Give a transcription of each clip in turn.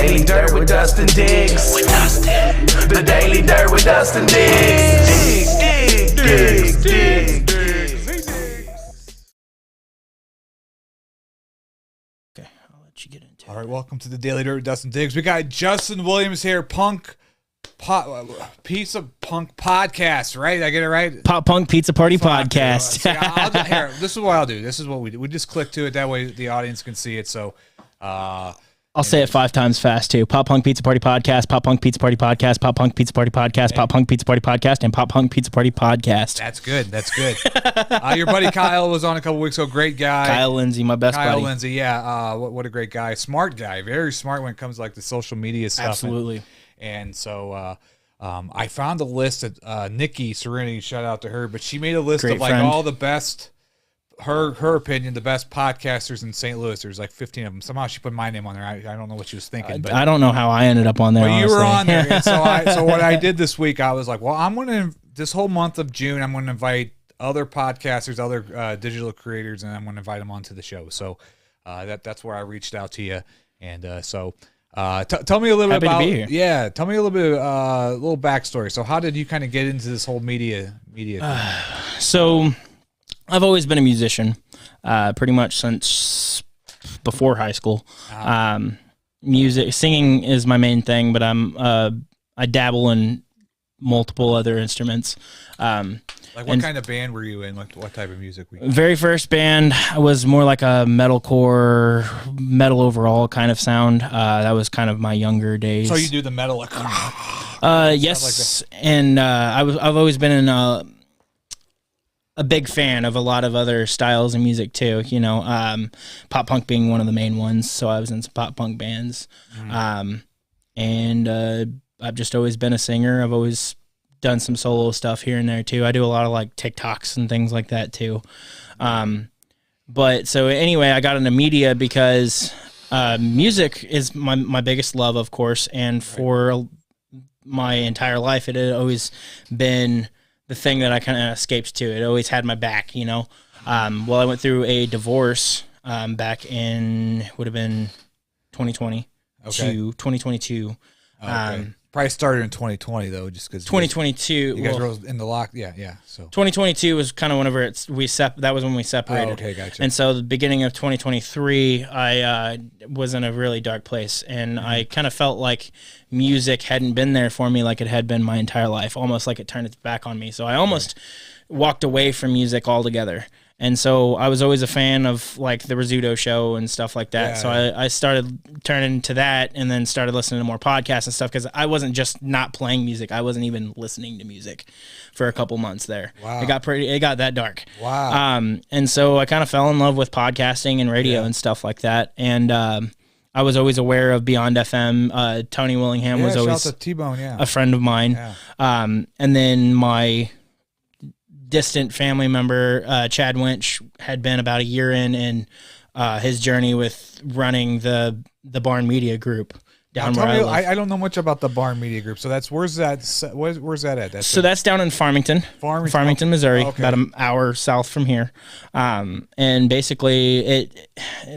Daily Dirt with Dustin Diggs. The Daily Dirt with Dustin Diggs. Diggs. Okay, I'll let you get into it. All right, welcome to the Daily Dirt with Dustin Diggs. We got Justin Williams here, Piece of Punk Podcast, right? I get it right? Pop Punk Pizza Party Podcast. Here, this is what I'll do. This is what we do. We just click to it. That way the audience can see it. So, I'll say it 5 times fast too. Pop Punk Pizza Party Podcast, Pop Punk Pizza Party Podcast, Pop Punk Pizza Party Podcast, Pop Punk Pizza Party Podcast, and Pop Punk Pizza Party Podcast. That's good. That's good. Your buddy Kyle was on a couple weeks ago. Great guy. Kyle Lindsay, my best buddy. Kyle Lindsay, yeah. What a great guy. Smart guy. Very smart when it comes to like the social media stuff. Absolutely. And so I found a list of Nikki Serenity, shout out to her, but she made a list Great of like friend. all the best, her opinion, the best podcasters in St. Louis. There's like 15 of them. Somehow she put my name on there. I don't know what she was thinking. But I don't know how I ended up on there. But you were on honestly. there. And so what I did this week, I was like, well, I'm going to, this whole month of June, I'm going to invite other podcasters, other digital creators, and I'm going to invite them onto the show. So that's where I reached out to you. And so tell me a little bit about, to be here. yeah, tell me a little bit, a little backstory. So how did you kind of get into this whole media thing? So I've always been a musician, pretty much since before high school. Music, singing is my main thing, but I dabble in multiple other instruments. Like what kind of band were you in? Like what type of music were you in? Very first band was more like a metalcore, metal overall kind of sound. That was kind of my younger days. So you do the metal like yes, and I've always been in a big fan of a lot of other styles of music too. You know, pop punk being one of the main ones. So I was in some pop punk bands, and I've just always been a singer. I've always done some solo stuff here and there too. I do a lot of like TikToks and things like that too. But so anyway, I got into media because music is my biggest love, of course, and for my entire life, it had always been the thing that I kind of escaped to. It always had my back, you know. Well, I went through a divorce back in, would have been 2020 to 2022. Okay. Probably started in 2020 though, just because 2022. You guys were in the lock, yeah. So 2022 was kind of whenever that was when we separated. Oh, okay, gotcha. And so the beginning of 2023, I was in a really dark place, and I kind of felt like music hadn't been there for me like it had been my entire life, almost like it turned its back on me. So I almost walked away from music altogether. And so I was always a fan of like the Rizzuto show and stuff like that. So I started turning to that, and then started listening to more podcasts and stuff, because I wasn't just not playing music. I wasn't even listening to music for a couple months there. Wow. It got that dark. Wow. And so I kind of fell in love with podcasting and radio and stuff like that. And I was always aware of Beyond FM. Tony Willingham was always shout out to T-Bone, a friend of mine. Yeah. And then my distant family member, Chad Winch, had been about a year in his journey with running the Barn Media Group down where I live. I don't know much about the Barn Media Group, so where's that at? That's down in Farmington, Missouri, about an hour south from here. And basically,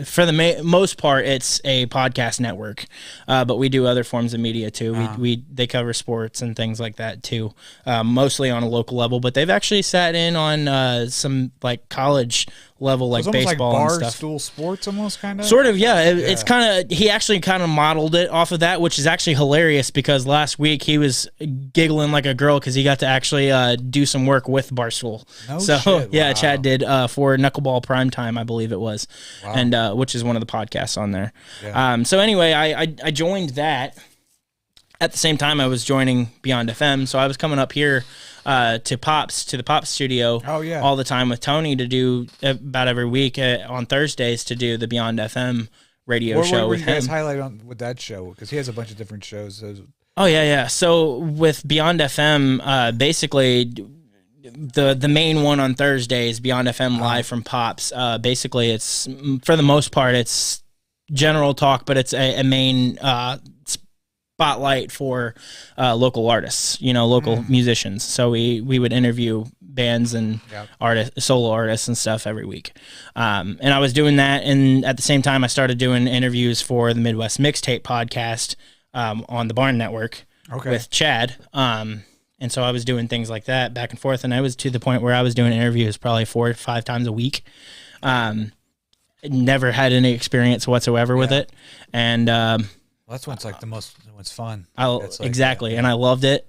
for the most part, it's a podcast network, but we do other forms of media too. They cover sports and things like that too, mostly on a local level. But they've actually sat in on some like college level, like baseball like and stuff. Barstool Sports, almost kind of. Sort of, yeah. It's kind of. He actually kind of modeled it off of that, which is actually hilarious, because last week he was giggling like a girl because he got to actually do some work with Barstool. No so shit. yeah, Wow. Chad did for Knuckleball Primetime, I believe it was, and which is one of the podcasts on there. Yeah. So anyway, I joined that. At the same time, I was joining Beyond FM, so I was coming up here to the Pops studio all the time with Tony to do about every week on Thursdays to do the Beyond FM radio show with him. What you guys highlight on with that show? Because he has a bunch of different shows. Oh yeah. So with Beyond FM, basically the main one on Thursdays, Beyond FM Live from Pops. Basically, it's for the most part it's general talk, but it's a main spotlight for local artists, local musicians. So we would interview bands and solo artists and stuff every week. And I was doing that, and at the same time I started doing interviews for the Midwest Mixtape podcast on the Barn Network with Chad. And so I was doing things like that back and forth, and I was to the point where I was doing interviews probably 4 or 5 times a week. Never had any experience whatsoever with it. And that's when it's like when it's fun. Exactly. And I loved it.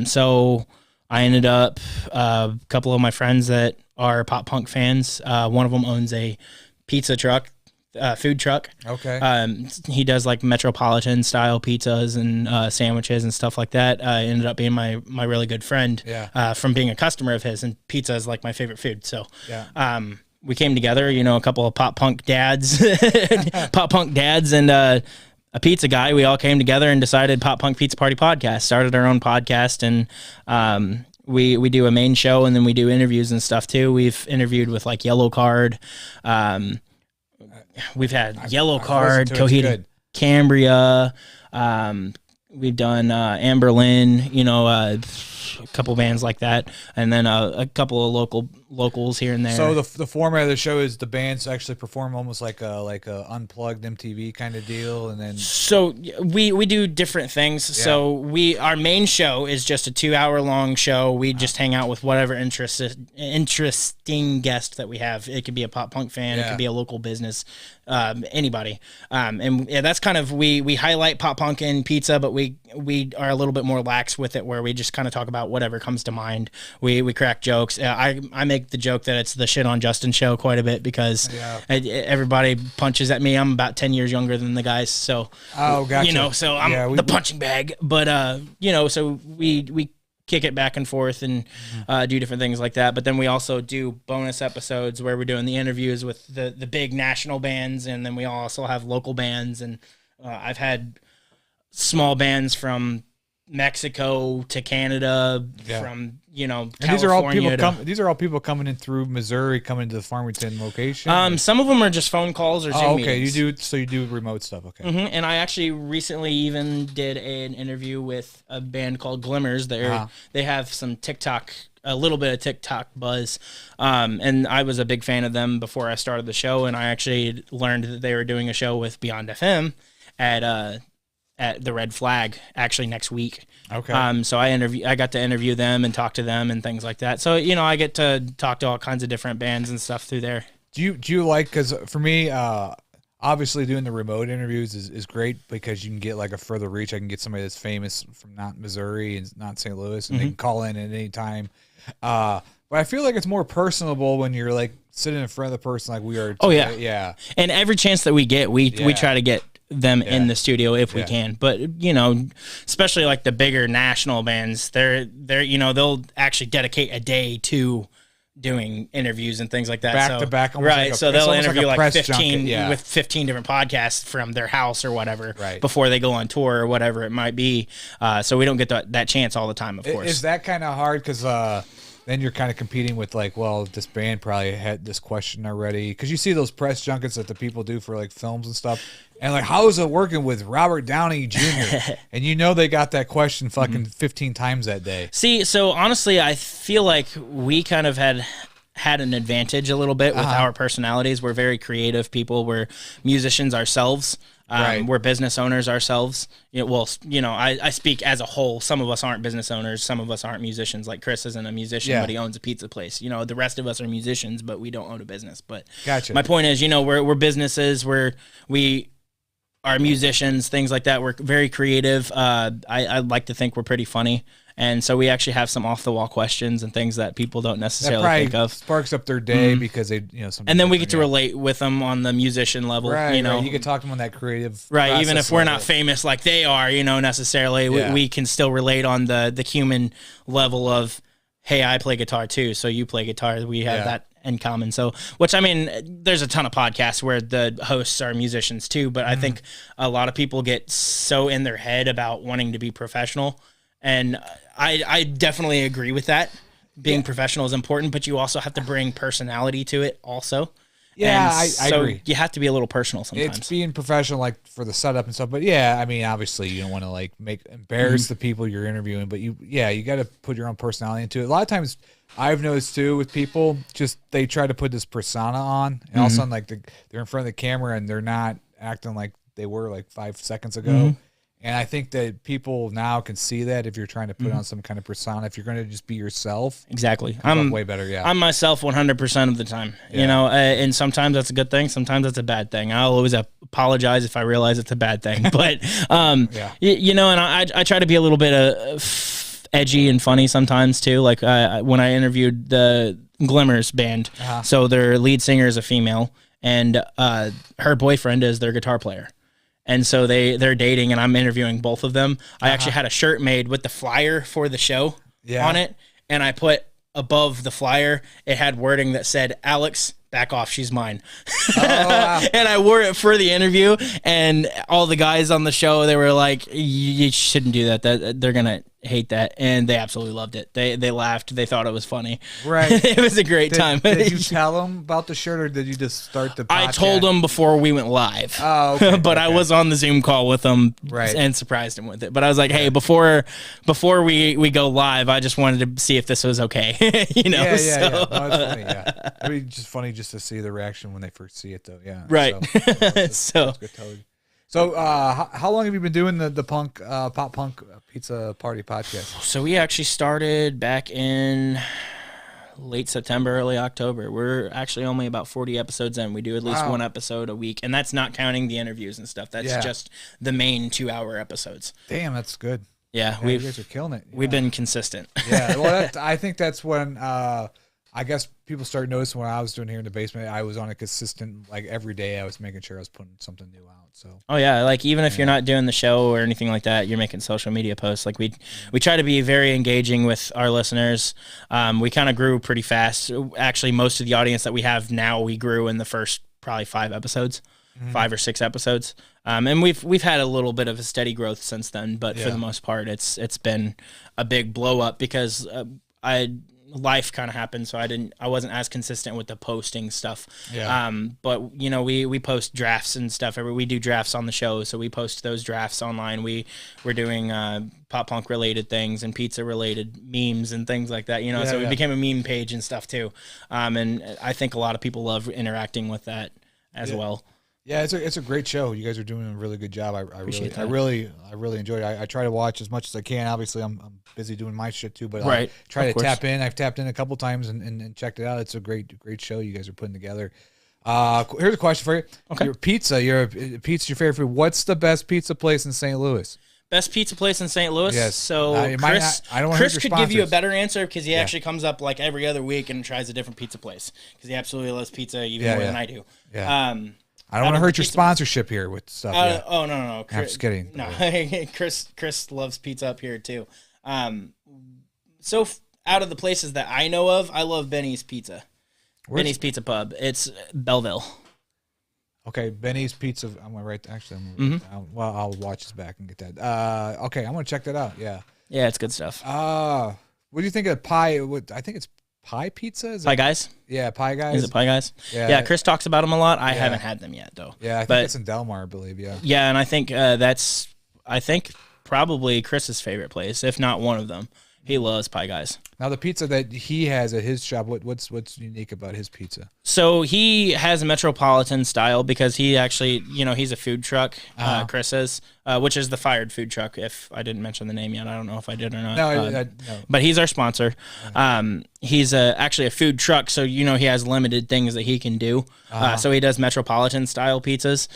So I ended up, a couple of my friends that are pop punk fans, one of them owns a pizza truck, food truck. Okay. He does like metropolitan style pizzas and sandwiches and stuff like that. Ended up being my really good friend from being a customer of his, and pizza is like my favorite food. So we came together, a couple of pop punk dads and a pizza guy. We all came together and decided Pop Punk Pizza Party Podcast, started our own podcast, and we do a main show, and then we do interviews and stuff too. We've interviewed with like Yellow Card. We've had Yellow Card, Coheed, Cambria. We've done Amber Lynn, a couple bands like that, and then a couple of locals here and there. So the format of the show is the bands actually perform almost like a unplugged MTV kind of deal, and then so we do different things. Yeah. So our main show is just a 2-hour long show. We just hang out with whatever interesting guest that we have. It could be a pop punk fan, it could be a local business, anybody. And that's kind of we highlight pop punk and pizza, but we are a little bit more lax with it, where we just kind of talk about whatever comes to mind. We crack jokes. I make the joke that it's the shit on Dustin show quite a bit, because everybody punches at me. I'm about 10 years younger than the guys, so gotcha. So I'm the punching bag. But so we kick it back and forth and do different things like that. But then we also do bonus episodes where we're doing the interviews with the big national bands, and then we also have local bands. And I've had small bands from Mexico to Canada, from and California. these are all people coming in through Missouri, coming to the Farmington location. Some of them are just phone calls or Zoom meetings. You do remote stuff. Okay. And I actually recently even did an interview with a band called Glimmers. They have some TikTok, a little bit of TikTok buzz, and I was a big fan of them before I started the show. And I actually learned that they were doing a show with Beyond FM at the Red Flag actually next week. Okay. So I got to interview them and talk to them and things like that. So I get to talk to all kinds of different bands and stuff through there. Do you like, because for me, obviously doing the remote interviews is great, because you can get like a further reach. I can get somebody that's famous from not Missouri and not St. Louis, and they can call in at any time. But I feel like it's more personable when you're like sitting in front of the person like we are today. Oh yeah. Yeah. And every chance that we get, we try to get them in the studio if we can. But especially like the bigger national bands, they're they'll actually dedicate a day to doing interviews and things like that. Back to back, right? So they'll interview like 15 junket, with 15 different podcasts from their house or whatever, right, before they go on tour or whatever it might be. So we don't get that chance all the time, of course. Is that kind of hard? Because then you're kind of competing with like, well, this band probably had this question already, because you see those press junkets that the people do for like films and stuff, and like, how is it working with Robert Downey Jr.? And they got that question fucking 15 times that day. See, so honestly, I feel like we kind of had an advantage a little bit with our personalities. We're very creative people. We're musicians ourselves. Right. We're business owners ourselves. I speak as a whole. Some of us aren't business owners. Some of us aren't musicians. Like Chris isn't a musician, but he owns a pizza place. The rest of us are musicians, but we don't own a business. But gotcha. My point is, we're businesses. We are musicians, things like that. We're very creative. I like to think we're pretty funny. And so we actually have some off the wall questions and things that people don't necessarily think of. Sparks up their day because they, and then we get to relate with them on the musician level. Right, you can talk to them on that creative. Right, even if we're not famous like they are, necessarily, we can still relate on the human level of, hey, I play guitar too, so you play guitar. We have that in common. So, there's a ton of podcasts where the hosts are musicians too, but I think a lot of people get so in their head about wanting to be professional. And I definitely agree with that. Being professional is important, but you also have to bring personality to it also. Yeah, I agree. You have to be a little personal sometimes. It's being professional, like for the setup and stuff. But yeah, I mean, obviously, you don't want to like embarrass the people you're interviewing. But you got to put your own personality into it. A lot of times, I've noticed too with people, just they try to put this persona on, and all of a sudden, like they're in front of the camera and they're not acting like they were like 5 seconds ago. And I think that people now can see that if you're trying to put on some kind of persona, if you're going to just be yourself. Exactly. I'm way better. Yeah. I'm myself 100% of the time, you know, and sometimes that's a good thing. Sometimes that's a bad thing. I'll always apologize if I realize it's a bad thing, but, you know, and I try to be a little bit edgy and funny sometimes too. Like when I interviewed the Glimmers band, so their lead singer is a female and her boyfriend is their guitar player. And so they're dating, and I'm interviewing both of them. I actually had a shirt made with the flyer for the show on it, and I put above the flyer, it had wording that said, "Alex, back off, she's mine." And I wore it for the interview, and all the guys on the show, they were like, "You shouldn't do that. They're gonna hate that," and they absolutely loved it. They laughed. They thought it was funny. Right. It was a great time. Did you tell them about the shirt, or did you just start the podcast? I told them before we went live. Oh, okay. But I was on the Zoom call with them and surprised him with it. But I was like, hey, before we go live, I just wanted to see if this was okay. You know? Yeah. No, it's funny, yeah. I mean, just funny just to see the reaction when they first see it, though. Yeah. Right. That's good television. So, how long have you been doing the pop punk pizza party podcast? So we actually started back in late September, early October. We're actually only about 40 episodes in. We do at least one episode a week, and that's not counting the interviews and stuff. That's just the main 2-hour episodes. Damn, that's good. Yeah, you guys are killing it. We've been consistent. Yeah, well, I think that's when I guess people started noticing what I was doing here in the basement. I was on a consistent, like every day I was making sure I was putting something new out. So. Oh yeah, like even if you're not doing the show or anything like that, you're making social media posts. Like we try to be very engaging with our listeners. We kind of grew pretty fast. Actually, most of the audience that we have now, we grew in the first probably 5 episodes, 5 or 6 episodes. And we've had a little bit of a steady growth since then, but for the most part, it's been a big blow up because life kind of happened, so I wasn't as consistent with the posting stuff. But you know, we post drafts and stuff. We do drafts on the show, so we post those drafts online. We're doing pop punk related things and pizza related memes and things like that. You know, so we became a meme page and stuff too. And I think a lot of people love interacting with that as well. Yeah, it's a great show. You guys are doing a really good job. I really enjoyed it. I try to watch as much as I can. Obviously, I'm busy doing my shit too, but I try to tap in. I've tapped in a couple times and checked it out. It's a great show you guys are putting together. Here's a question for you. Okay. Pizza's your favorite food. What's the best pizza place in St. Louis? Best pizza place in St. Louis? Yes. So Chris could give you a better answer because he actually comes up like every other week and tries a different pizza place because he absolutely loves pizza even more than I do. Yeah. I don't want to hurt your sponsorship here with stuff. Oh, no. I'm just kidding. No, Chris loves pizza up here too. So out of the places that I know of, I love Benny's Pizza. Benny's Pizza Pub. It's Belleville. Okay, Benny's Pizza. I'm gonna write. Actually, I'll watch this back and get that. Okay, I'm gonna check that out. Yeah, it's good stuff. What do you think of pie? I think it's Pie Pizza. Pie Guys. Yeah, Pie Guys. Is it Pie Guys? Yeah. Chris talks about them a lot. I haven't had them yet though. Yeah, I think it's in Delmar, I believe. Yeah. Yeah, and I think that's probably Chris's favorite place, if not one of them. He loves Pie Guys. Now, the pizza that he has at his shop, what's unique about his pizza? So he has a metropolitan style because he actually, he's a food truck, Chris is, which is the Fired food truck. If I didn't mention the name yet, I don't know if I did or not. No. But he's our sponsor. He's actually a food truck, so, he has limited things that he can do. So he does metropolitan style pizzas.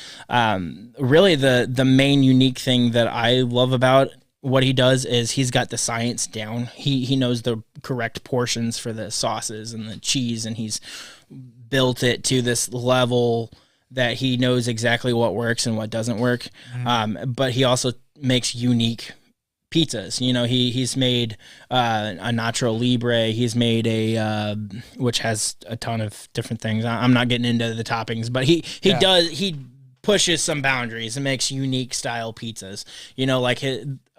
Really, the main unique thing that I love about what he does is he's got the science down. He knows the correct portions for the sauces and the cheese, and he's built it to this level that he knows exactly what works and what doesn't work. But he also makes unique pizzas. He's made a Nacho Libre. He's made a which has a ton of different things. I'm not getting into the toppings, but he pushes some boundaries and makes unique style pizzas. Like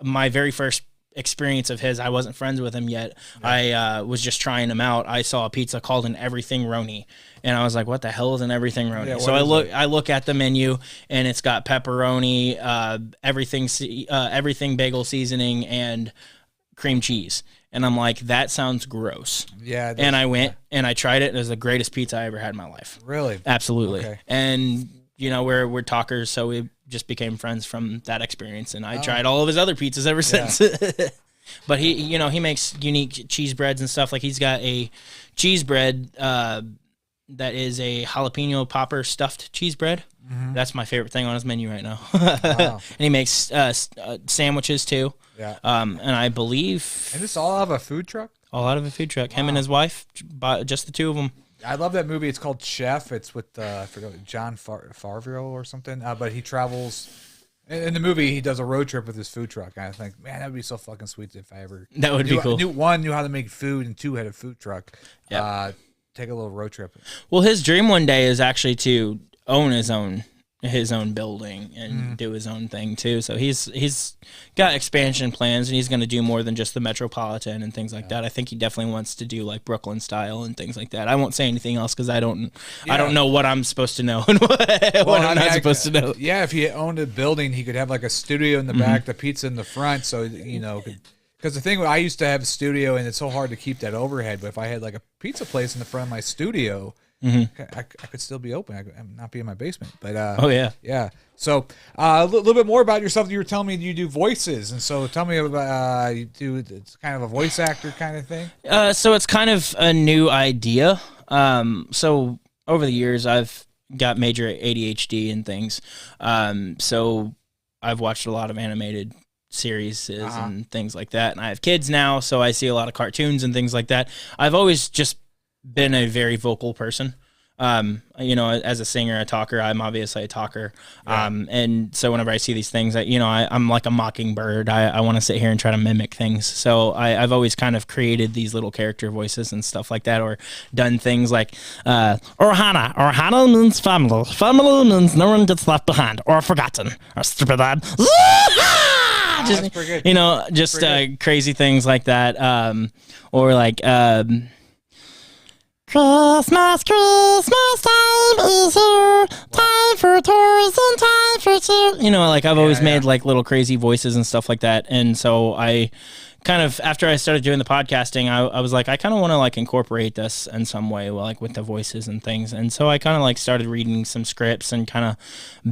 my very first experience of his. I wasn't friends with him yet. I was just trying him out. I saw a pizza called an Everything Roni, and I was like, "What the hell is an Everything Roni?" Yeah, so I look at the menu, and it's got pepperoni, everything bagel seasoning, and cream cheese. And I'm like, that sounds gross. Yeah. And I went and I tried it. It was the greatest pizza I ever had in my life. Really? Absolutely. Okay. And we're talkers, so we just became friends from that experience. And I tried all of his other pizzas ever since. But he makes unique cheese breads and stuff. Like he's got a cheese bread that is a jalapeno popper stuffed cheese bread. Mm-hmm. That's my favorite thing on his menu right now. Wow. And he makes sandwiches too. Yeah. And I believe... And this all out of a food truck? All out of a food truck. Wow. Him and his wife, just the two of them. I love that movie. It's called Chef. It's with, I forgot, John Favreau or something. But he travels... In the movie, he does a road trip with his food truck. And I think, man, that would be so fucking sweet if I ever... That would be cool. Knew how to make food, and two, had a food truck. Yep. Take a little road trip. Well, his dream one day is actually to own his own building and do his own thing too. So he's got expansion plans, and he's going to do more than just the Metropolitan and things like that. I think he definitely wants to do like Brooklyn style and things like that. I won't say anything else because I don't know what I'm supposed to know and what I'm not supposed to know. Yeah, if he owned a building, he could have like a studio in the back, the pizza in the front. So because the thing, I used to have a studio, and it's so hard to keep that overhead. But if I had like a pizza place in the front of my studio, I could still be open. I could not be in my basement. But yeah. So a little bit more about yourself. You were telling me you do voices, and so tell me about it's kind of a voice actor kind of thing. So it's kind of a new idea. So over the years, I've got major ADHD and things. So I've watched a lot of animated series and things like that, and I have kids now, so I see a lot of cartoons and things like that. I've always just been a very vocal person. As a singer, a talker, I'm obviously a talker. And so whenever I see these things, I'm like a mockingbird. I want to sit here and try to mimic things. So I've always kind of created these little character voices and stuff like that, or done things like, Ohana. Ohana means family. Family means no one gets left behind or forgotten or stupid. Just crazy things like that. Or like, Christmas time is here. Time for toys and time for cheer. I've always made like little crazy voices and stuff like that. And so I kind of, after I started doing the podcasting, I was like, I kind of want to like incorporate this in some way, like with the voices and things. And so I kind of like started reading some scripts and kind of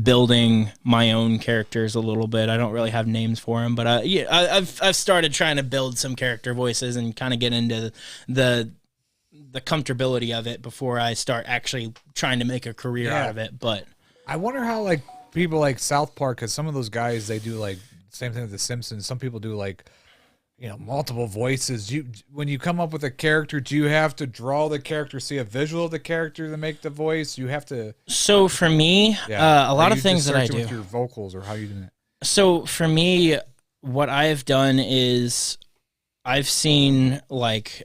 building my own characters a little bit. I don't really have names for them, but I've started trying to build some character voices and kind of get into the comfortability of it before I start actually trying to make a career out of it. But I wonder how like people like South Park, because some of those guys, they do like same thing with The Simpsons. Some people do like, multiple voices. When you come up with a character, do you have to draw the character, see a visual of the character to make the voice? You have to. So for me, a lot of things that I do with your vocals, or how you doing it? So for me, what I've done is I've seen like,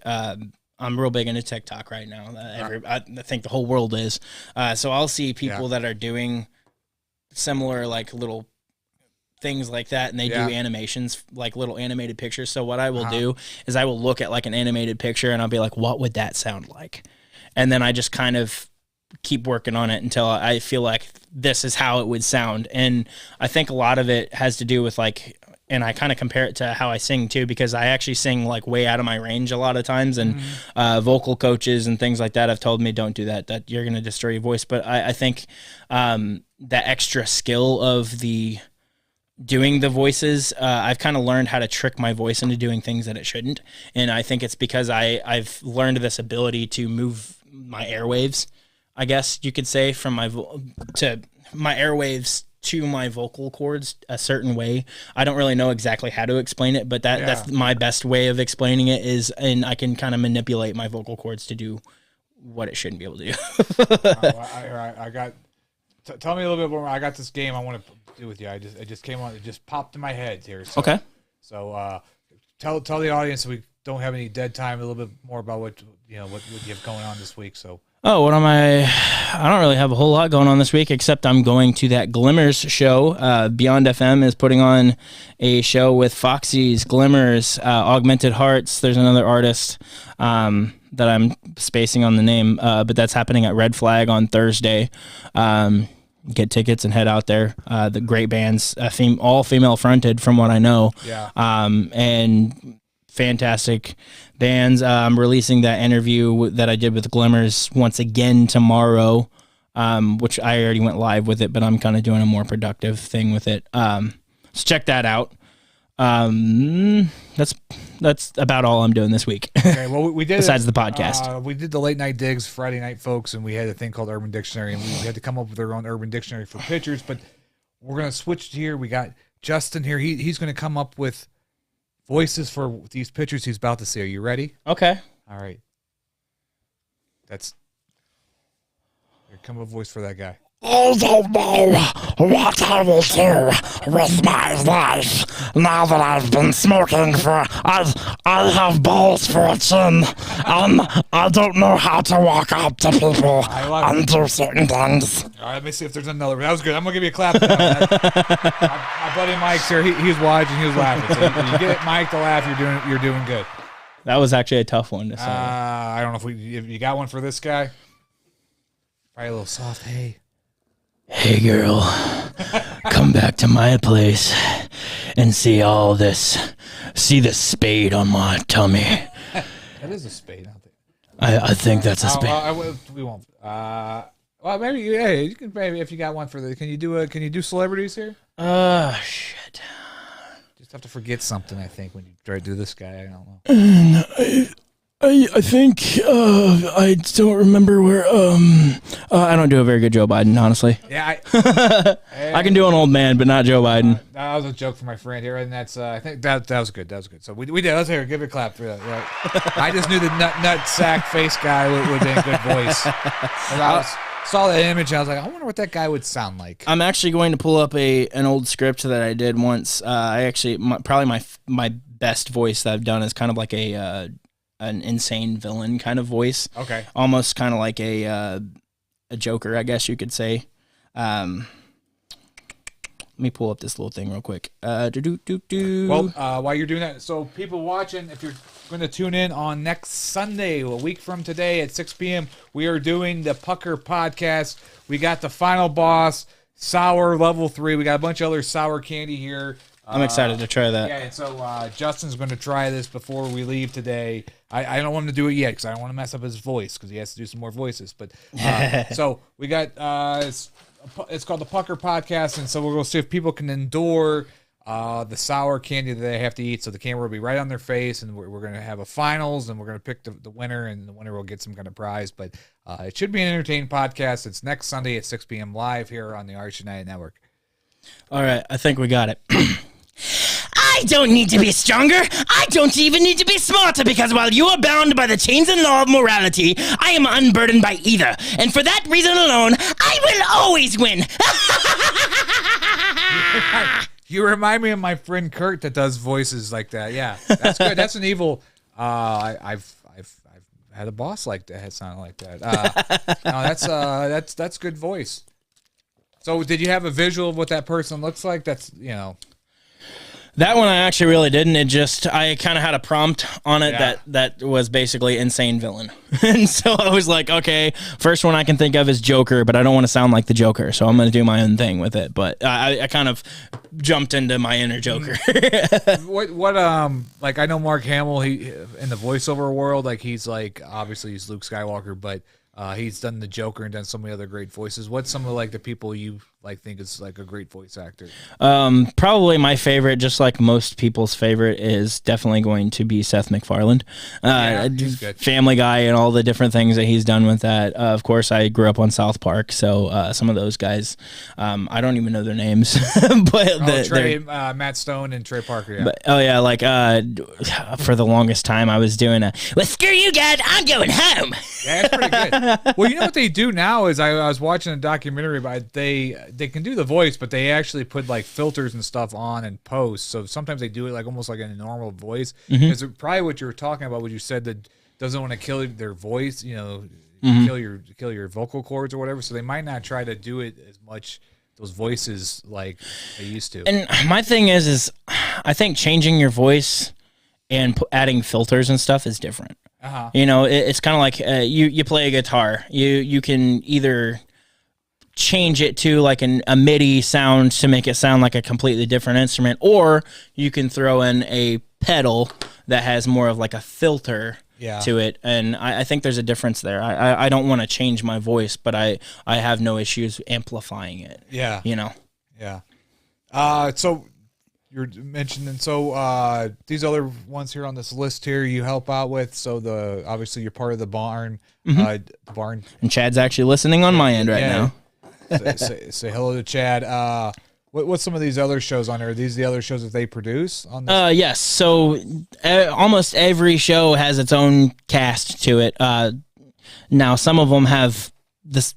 I'm real big into TikTok right now. I think the whole world is. So I'll see people that are doing similar like little things like that, and they do animations, like little animated pictures. So what I will do is I will look at like an animated picture, and I'll be like, what would that sound like? And then I just kind of keep working on it until I feel like this is how it would sound. And I think a lot of it has to do with like, and I kind of compare it to how I sing too, because I actually sing like way out of my range a lot of times, and vocal coaches and things like that have told me, don't do that, that you're going to destroy your voice. But I think that extra skill of doing the voices, I've kind of learned how to trick my voice into doing things that it shouldn't. And I think it's because I've learned this ability to move my airwaves, I guess you could say, from my airwaves to my vocal cords a certain way. I don't really know exactly how to explain it, but that's my best way of explaining it is, and I can kind of manipulate my vocal cords to do what it shouldn't be able to do. Tell me a little bit more. I got this game I want to do with you. It just came on. It just popped in my head here. So, okay. So tell the audience, so we don't have any dead time, a little bit more about what you have going on this week. So Oh, what am I don't really have a whole lot going on this week, except I'm going to that Glimmers show. Beyond FM is putting on a show with Foxy's, Glimmers, Augmented Hearts. There's another artist that I'm spacing on the name, but that's happening at Red Flag on Thursday. Get tickets and head out there. The great bands, all female fronted from what I know. Yeah. And fantastic bands. I'm releasing that interview that I did with Glimmers once again tomorrow, which I already went live with it, but I'm kind of doing a more productive thing with it. So check that out. That's about all I'm doing this week. Okay, well, we did besides the podcast. We did the late night digs Friday night, folks, and we had a thing called Urban Dictionary, and we had to come up with our own Urban Dictionary for pictures. But we're gonna switch here. We got Justin here. He's gonna come up with voices for these pictures he's about to see. Are you ready? Okay. All right. Here, come up with a voice for that guy. I don't know what I will do with my life now that I've been smoking for. I have balls for a chin, and I don't know how to walk up to people and do certain things. All right, let me see if there's another. That was good. I'm gonna give you a clap. For that. My buddy Mike's here. He's watching. He was laughing. So when you get Mike to laugh, you're doing good. That was actually a tough one to say. I don't know if you got one for this guy. Probably a little soft. Hey girl, come back to my place and see all this. See the spade on my tummy. That is a spade, I think. I think that's a spade. We won't. Well, maybe you can. Maybe if you got one for the. Can you do celebrities here? Shit. Just have to forget something. I think when you try to do this guy, I don't know. I think I don't remember where. I don't do a very good Joe Biden, honestly. Yeah, I can do an old man, but not Joe Biden. That was a joke for my friend here, and that's. I think that was good. That was good. So we did. Let's hear. Give it a clap for that. Right. I just knew the nut sack face guy would be a good voice. Saw that image. I was like, I wonder what that guy would sound like. I'm actually going to pull up an old script that I did once. Probably my best voice that I've done is kind of like an insane villain kind of voice. Okay. Almost kind of like a Joker, I guess you could say. Let me pull up this little thing real quick. Well, while you're doing that, so people watching, if you're going to tune in on next Sunday, a week from today at 6 p.m., we are doing the Pucker podcast. We got the final boss, Sour Level 3. We got a bunch of other sour candy here. I'm excited to try that. Yeah, and so Justin's going to try this before we leave today. I don't want him to do it yet because I don't want to mess up his voice because he has to do some more voices. But so we got it's called the Pucker Podcast, and so we're going to see if people can endure the sour candy that they have to eat. So the camera will be right on their face, and we're going to have a finals, and we're going to pick the winner, and the winner will get some kind of prize. But it should be an entertaining podcast. It's next Sunday at 6 p.m. live here on the Arch United Network. All right, I think we got it. I don't need to be stronger. I don't even need to be smarter because while you are bound by the chains and law of morality, I am unburdened by either. And for that reason alone, I will always win. You remind me of my friend Kurt that does voices like that. Yeah, that's good. That's an evil. I've had a boss like that. It sounded like that. No, that's good voice. So, did you have a visual of what that person looks like? That's That one I actually really didn't. I kind of had a prompt on it that was basically insane villain. And so I was like, okay, first one I can think of is Joker, but I don't want to sound like the Joker, so I'm going to do my own thing with it. But I kind of jumped into my inner Joker. Like I know Mark Hamill, he in the voiceover world, like he's like, obviously he's Luke Skywalker, but he's done the Joker and done so many other great voices. What's some of like the people you like think is like a great voice actor? Probably my favorite, just like most people's favorite, is definitely going to be Seth MacFarlane. He's good. Family Guy and all the different things that he's done with that. Of course, I grew up on South Park, so some of those guys, I don't even know their names. But Matt Stone and Trey Parker. Yeah. But, for the longest time, I was doing well, screw you guys, I'm going home. Yeah, it's pretty good. Well, you know what they do now is I was watching a documentary about they can do the voice, but they actually put like filters and stuff on and post. So sometimes they do it like almost like in a normal voice. Because probably what you were talking about, what you said that doesn't want to kill their voice, kill your vocal cords or whatever. So they might not try to do it as much, those voices, like they used to. And my thing is I think changing your voice and adding filters and stuff is different. You know, it's kind of like you play a guitar. You can either change it to like a MIDI sound to make it sound like a completely different instrument, or you can throw in a pedal that has more of like a filter to it. And I think there's a difference there. I don't want to change my voice, but I have no issues amplifying it. Yeah. You know? Yeah. So you're mentioning, these other ones here on this list here you help out with. So obviously you're part of the barn. The barn. And Chad's actually listening on my end right now. Say hello to Chad. What's some of these other shows on there? Are these the other shows that they produce on this? Yes. So almost every show has its own cast to it. Now some of them have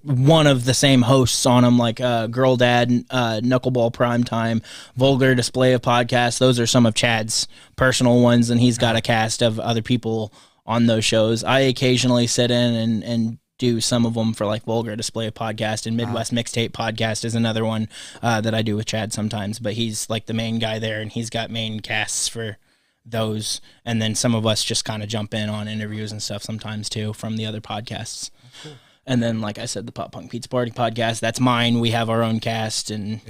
one of the same hosts on them, like Girl Dad, Knuckleball Primetime, Vulgar Display of Podcasts. Those are some of Chad's personal ones, and he's got a cast of other people on those shows. I occasionally sit in and do some of them for like Vulgar Display of Podcast, and Midwest Mixtape Podcast is another one that I do with Chad sometimes, but he's like the main guy there, and he's got main casts for those. And then some of us just kind of jump in on interviews and stuff sometimes too from the other podcasts. Cool. And then, like I said, the Pop Punk Pizza Party Podcast, that's mine. We have our own cast, and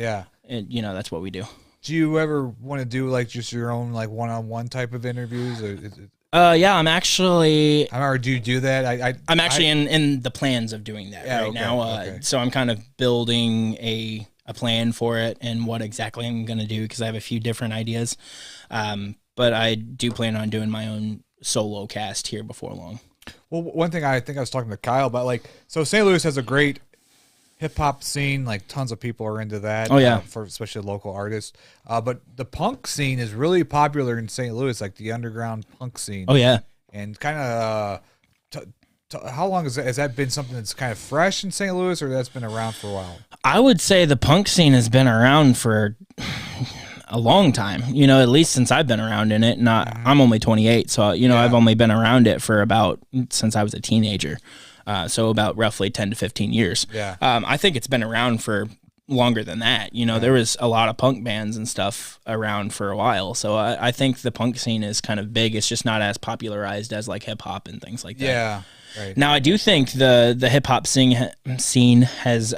you know, that's what we do. Do you ever want to do like just your own like one-on-one type of interviews, or is it... Yeah, I'm actually. Or do you do that? I'm actually in the plans of doing that now. So I'm kind of building a plan for it and what exactly I'm going to do, because I have a few different ideas. But I do plan on doing my own solo cast here before long. Well, one thing I think I was talking to Kyle about, like, so St. Louis has a great hip hop scene, like tons of people are into that. Oh yeah, for especially local artists. But the punk scene is really popular in St. Louis, like the underground punk scene. Oh yeah, and kind of how long has that been something that's kind of fresh in St. Louis, or that's been around for a while? I would say the punk scene has been around for a long time. You know, at least since I've been around in it. And I'm only 28, so you know I've only been around it for since I was a teenager. So about roughly 10 to 15 years. Yeah. I think it's been around for longer than that. You know, there was a lot of punk bands and stuff around for a while. So I think the punk scene is kind of big. It's just not as popularized as like hip hop and things like that. Yeah. Right. Now I do think the hip hop scene has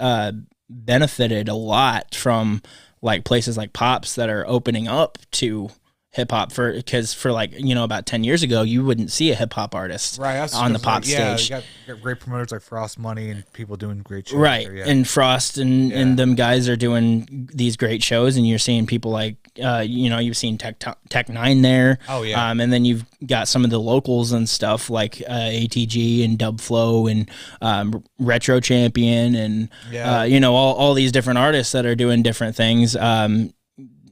benefited a lot from like places like Pops that are opening up to hip hop, because for like, you know, about 10 years ago you wouldn't see a hip hop artist on the pop stage. You got great promoters like Frost Money and people doing great shows there, and Frost and them guys are doing these great shows, and you're seeing people like you know, you've seen Tech Nine there. And then you've got some of the locals and stuff like ATG and Dub Flow and Retro Champion and you know, all these different artists that are doing different things.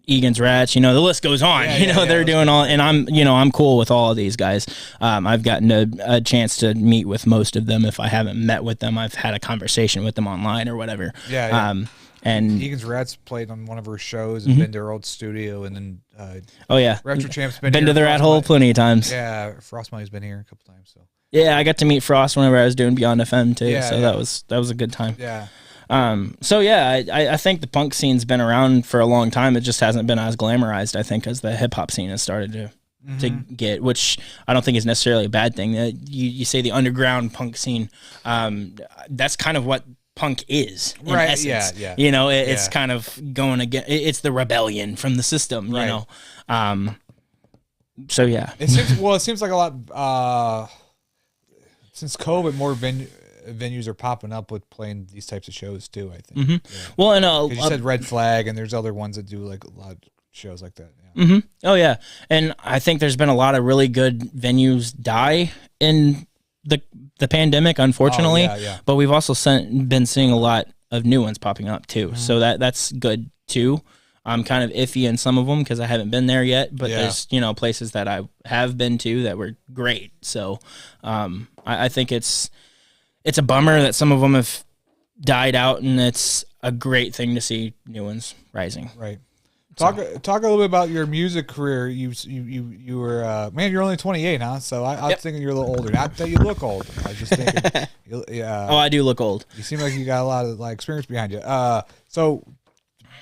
Egan's Rats, you know, the list goes on. They're doing all, and I'm cool with all of these guys. I've gotten a chance to meet with most of them. If I haven't met with them, I've had a conversation with them online or whatever. And Egan's Rats played on one of her shows and been to her old studio, and then Retro Champ's been to the Rat Hole plenty of times. Yeah, Frost Money's been here a couple times. So I got to meet Frost whenever I was doing Beyond FM too. That was a good time. I think the punk scene's been around for a long time. It just hasn't been as glamorized, I think, as the hip hop scene has started to get, which I don't think is necessarily a bad thing. You say the underground punk scene, that's kind of what punk is in essence. You know, it's kind of going again. It's the rebellion from the system, you know. It seems like a lot since COVID, more venues are popping up with playing these types of shows too, I think. Well, and you said Red Flag, and there's other ones that do like a lot of shows like that. Oh yeah, and I think there's been a lot of really good venues die in the pandemic, unfortunately. But we've also been seeing a lot of new ones popping up too. So that's good too. I'm kind of iffy in some of them because I haven't been there yet, but there's, you know, places that I have been to that were great. So I think it's a bummer that some of them have died out, and it's a great thing to see new ones rising. Right. Talk a little bit about your music career. You were man, you're only 28, huh? So I was thinking you're a little older. Not that you look old. I was just thinking. Oh, I do look old. You seem like you got a lot of experience behind you. So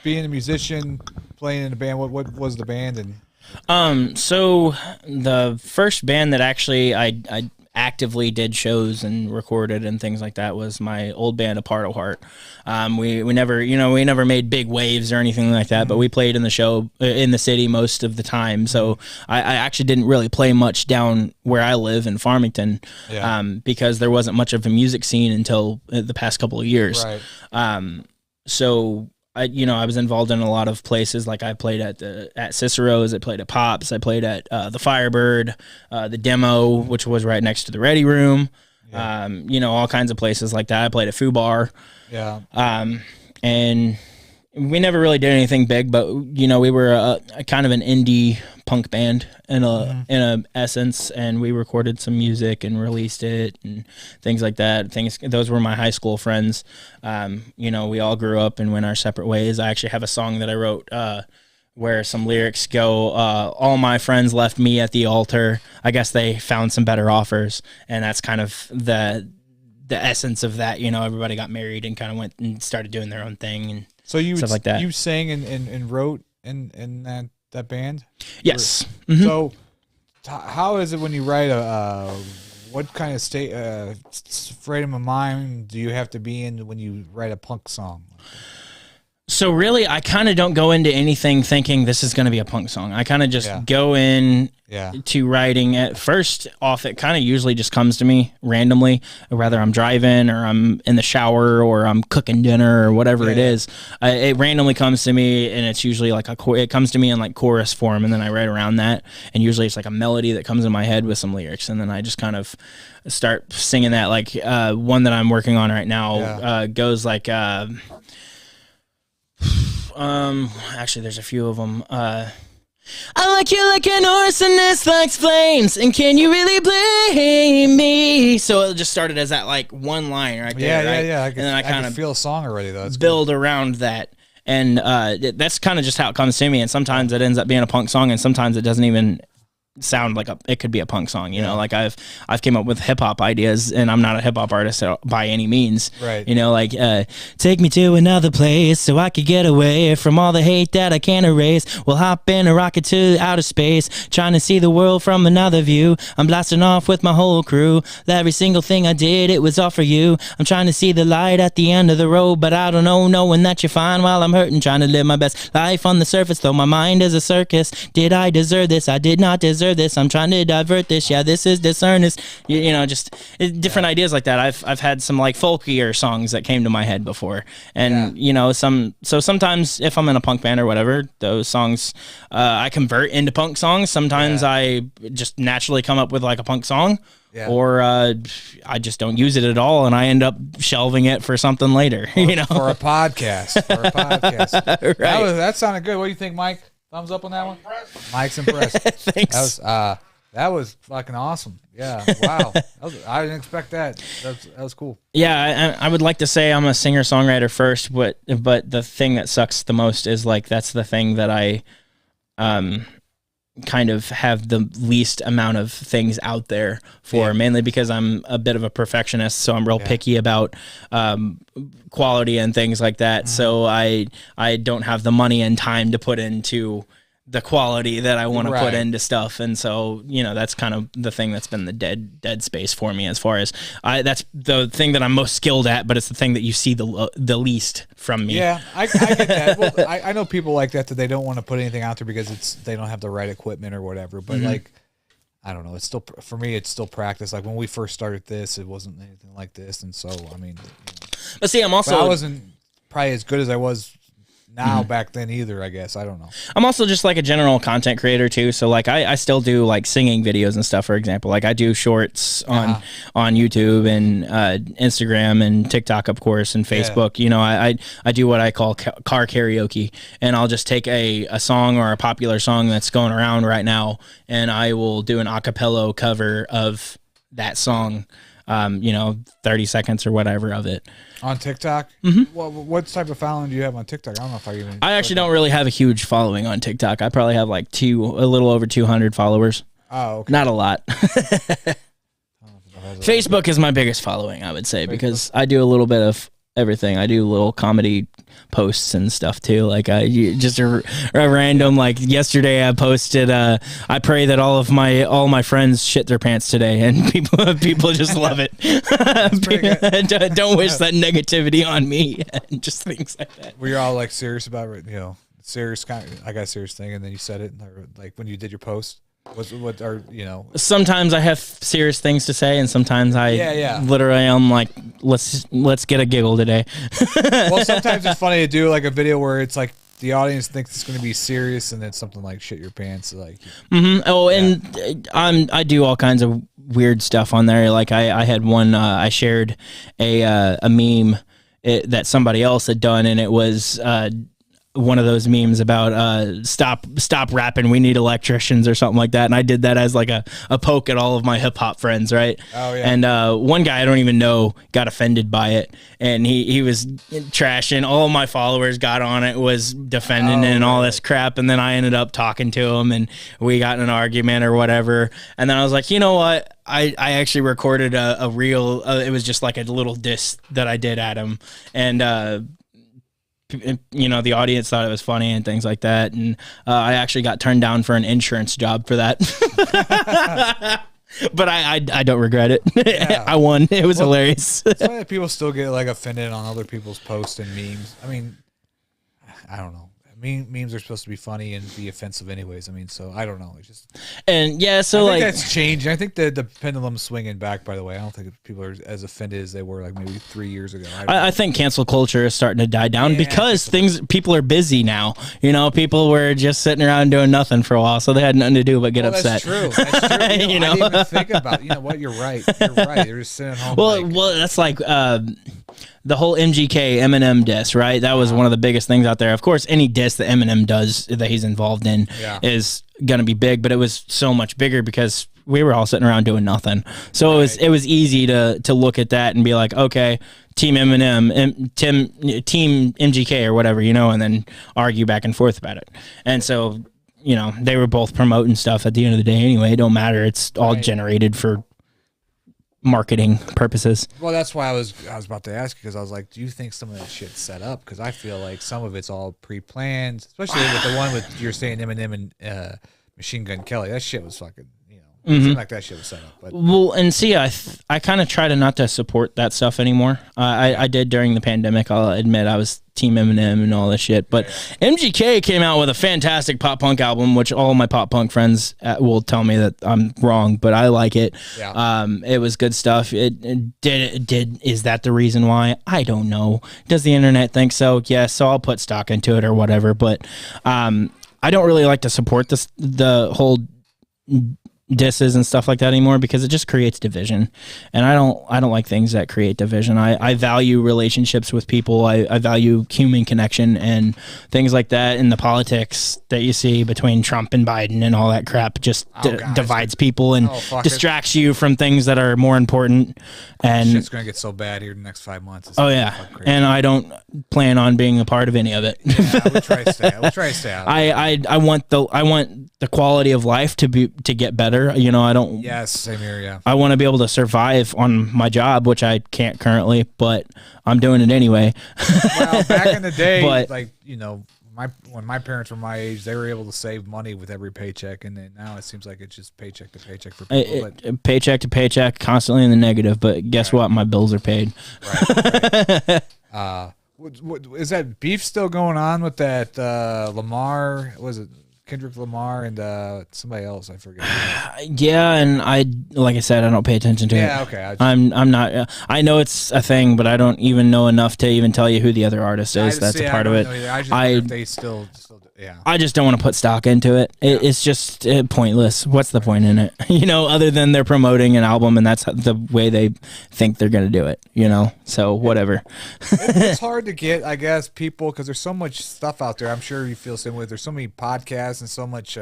being a musician, playing in a band, what was the band and? So the first band that actually I actively did shows and recorded and things like that was my old band, A Part of Heart. We never made big waves or anything like that, but we played in the show in the city most of the time. So I actually didn't really play much down where I live in Farmington, because there wasn't much of a music scene until the past couple of years. Right. So I was involved in a lot of places. Like I played at Cicero's, I played at Pops, I played at the Firebird, the Demo, which was right next to the Ready Room. All kinds of places like that. I played at Foo Bar. Yeah. And we never really did anything big, but we were a kind of an indie punk band in a essence, and we recorded some music and released it and things like that. Those were my high school friends. We all grew up and went our separate ways. I actually have a song that I wrote where some lyrics go, all my friends left me at the altar. I guess they found some better offers, and that's kind of the essence of that. Everybody got married and kind of went and started doing their own thing and stuff like that. You sang and wrote in that band? Yes. Mm-hmm. So how is it when you write what kind of frame of mind do you have to be in when you write a punk song? So really, I kind of don't go into anything thinking this is going to be a punk song. I kind of just go in to writing. At first off, it kind of usually just comes to me randomly, whether I'm driving or I'm in the shower or I'm cooking dinner or whatever it is. It randomly comes to me, and it's usually like it comes to me in like chorus form, and then I write around that. And usually it's like a melody that comes in my head with some lyrics, and then I just kind of start singing that. Like one that I'm working on right now goes like. Actually, there's a few of them. I like you like an arsonist likes flames, and can you really blame me? So it just started as that like one line right there. Yeah. And then I kind of feel a song already though. That's build around that, and that's kind of just how it comes to me. And sometimes it ends up being a punk song, and sometimes it doesn't even sound like it could be a punk song. Like I've came up with hip hop ideas, and I'm not a hip hop artist by any means. Right. Take me to another place so I could get away from all the hate that I can't erase. We'll hop in a rocket to outer space, trying to see the world from another view. I'm blasting off with my whole crew. Every single thing I did, it was all for you. I'm trying to see the light at the end of the road, but I don't know, knowing that you're fine while I'm hurting, trying to live my best life on the surface, though my mind is a circus. Did I deserve this? I did not deserve this. I'm trying to divert this. Yeah, this is dishonest. Just different ideas like that. I've had some like folkier songs that came to my head before, and sometimes if I'm in a punk band or whatever, those songs I convert into punk songs. Sometimes I just naturally come up with like a punk song. Yeah. Or I just don't use it at all, and I end up shelving it for something later. For a podcast. Right. That sounded good. What do you think, Mike? Thumbs up on that one. Mike's impressed. Thanks. That was fucking awesome. Yeah. Wow. I didn't expect that. That was cool. Yeah, I would like to say I'm a singer-songwriter first, but the thing that sucks the most is like that's the thing that I kind of have the least amount of things out there for, mainly because I'm a bit of a perfectionist, so I'm real picky about quality and things like that. So I don't have the money and time to put into the quality that I want to put into stuff, and so that's kind of the thing that's been the dead space for me, as far as that's the thing that I'm most skilled at, but it's the thing that you see the least from me. Yeah, I get that. Well, I know people like that they don't want to put anything out there because they don't have the right equipment or whatever. But like, I don't know. It's still, for me, it's still practice. Like when we first started this, it wasn't anything like this, and so I mean. But see, I wasn't probably as good as I was now back then either, I guess. I don't know. I'm also just like a general content creator too, so like I still do like singing videos and stuff, for example. Like I do shorts on YouTube and Instagram and TikTok, of course, and Facebook. I do what I call car karaoke, and I'll just take a song or a popular song that's going around right now, and I will do an a cappella cover of that song 30 seconds or whatever of it. On TikTok? Mm-hmm. What type of following do you have on TikTok? I don't know if I actually don't really have a huge following on TikTok. I probably have like a little over 200 followers. Oh, okay. Not a lot. Facebook is my biggest following, I would say, because I do a little bit of everything. I do little comedy posts and stuff too. Like just a random, like yesterday I posted, I pray that all my friends shit their pants today, and people just love it. Don't wish that negativity on me, and just things like that. Were you all like serious about it? Serious kind of, I got a serious thing, and then you said it, like when you did your post. Sometimes I have serious things to say, and sometimes I literally am like, let's get a giggle today. Well, sometimes it's funny to do like a video where it's like the audience thinks it's going to be serious, and then something like shit your pants, like. Mm-hmm. Oh, and I do all kinds of weird stuff on there. Like I had one, I shared a meme that somebody else had done, and it was one of those memes about stop rapping, we need electricians or something like that, and I did that as like a poke at all of my hip-hop friends, right? Oh yeah. And one guy I don't even know got offended by it, and he was trashing. All my followers got on it, was defending it and all this crap, and then I ended up talking to him, and we got in an argument or whatever, and then I was like, you know what, I actually recorded a reel, it was just like a little diss that I did at him, and the audience thought it was funny and things like that, and I actually got turned down for an insurance job for that. But I don't regret it. Yeah. I won. It was hilarious. That's why people still get like offended on other people's posts and memes. I mean, I don't know. Memes are supposed to be funny and be offensive anyways. I mean, so I don't know. It's just, and yeah, so I think that's changing. I think the pendulum's swinging back. By the way, I don't think people are as offended as they were like maybe 3 years ago. I think cancel culture is starting to die down because people are busy now. People were just sitting around doing nothing for a while, so they had nothing to do but get upset. That's true. That's true. I didn't even think about. You know what? You're right. You're right. They're just sitting at home. Well, that's like. The whole MGK Eminem diss, right? That was one of the biggest things out there. Of course, any diss that Eminem does that he's involved in is gonna be big, but it was so much bigger because we were all sitting around doing nothing. So it was easy to look at that and be like, okay, Team Eminem, Team MGK or whatever, and then argue back and forth about it. And so, they were both promoting stuff at the end of the day anyway. It don't matter. It's all generated for marketing purposes. Well, that's why I was about to ask you, because I was like, do you think some of that shit's set up? Because I feel like some of it's all pre-planned, especially with the one with you're saying Eminem and Machine Gun Kelly. That shit was fucking, it seemed like that shit was set up. But. Well, and see, I kind of try to not to support that stuff anymore. I did during the pandemic. I'll admit I was Team Eminem and all this shit. But MGK came out with a fantastic pop punk album, which all my pop punk friends will tell me that I'm wrong, but I like it. Yeah. It was good stuff. Is that the reason why? I don't know. Does the internet think so? Yes. So I'll put stock into it or whatever. But I don't really like to support the whole disses and stuff like that anymore, because it just creates division, and I don't like things that create division. I value relationships with people. I value human connection and things like that. And the politics that you see between Trump and Biden and all that crap just divides people and distracts you from things that are more important. And shit's gonna get so bad here in the next 5 months. It's and I don't plan on being a part of any of it. We'll try to stay out. I want the quality of life to get better. I don't. Yes, same here. Yeah. I want to be able to survive on my job, which I can't currently, but I'm doing it anyway. Well, back in the day, when my parents were my age, they were able to save money with every paycheck, and then now it seems like it's just paycheck to paycheck for people. Paycheck to paycheck, constantly in the negative. But guess what? My bills are paid. Right. Is that beef still going on with that Lamar? Was it Kendrick Lamar and somebody else? I forget. Yeah, and like I said, I don't pay attention to it. Yeah, okay. I'm not. I know it's a thing, but I don't even know enough to even tell you who the other artist is. That's a part of it. They still. Yeah. I just don't want to put stock into it. It's just pointless. What's the point in it? Other than they're promoting an album, and that's the way they think they're going to do it. So whatever. It's hard to get, I guess, people, because there's so much stuff out there. I'm sure you feel the same way. There's so many podcasts and so much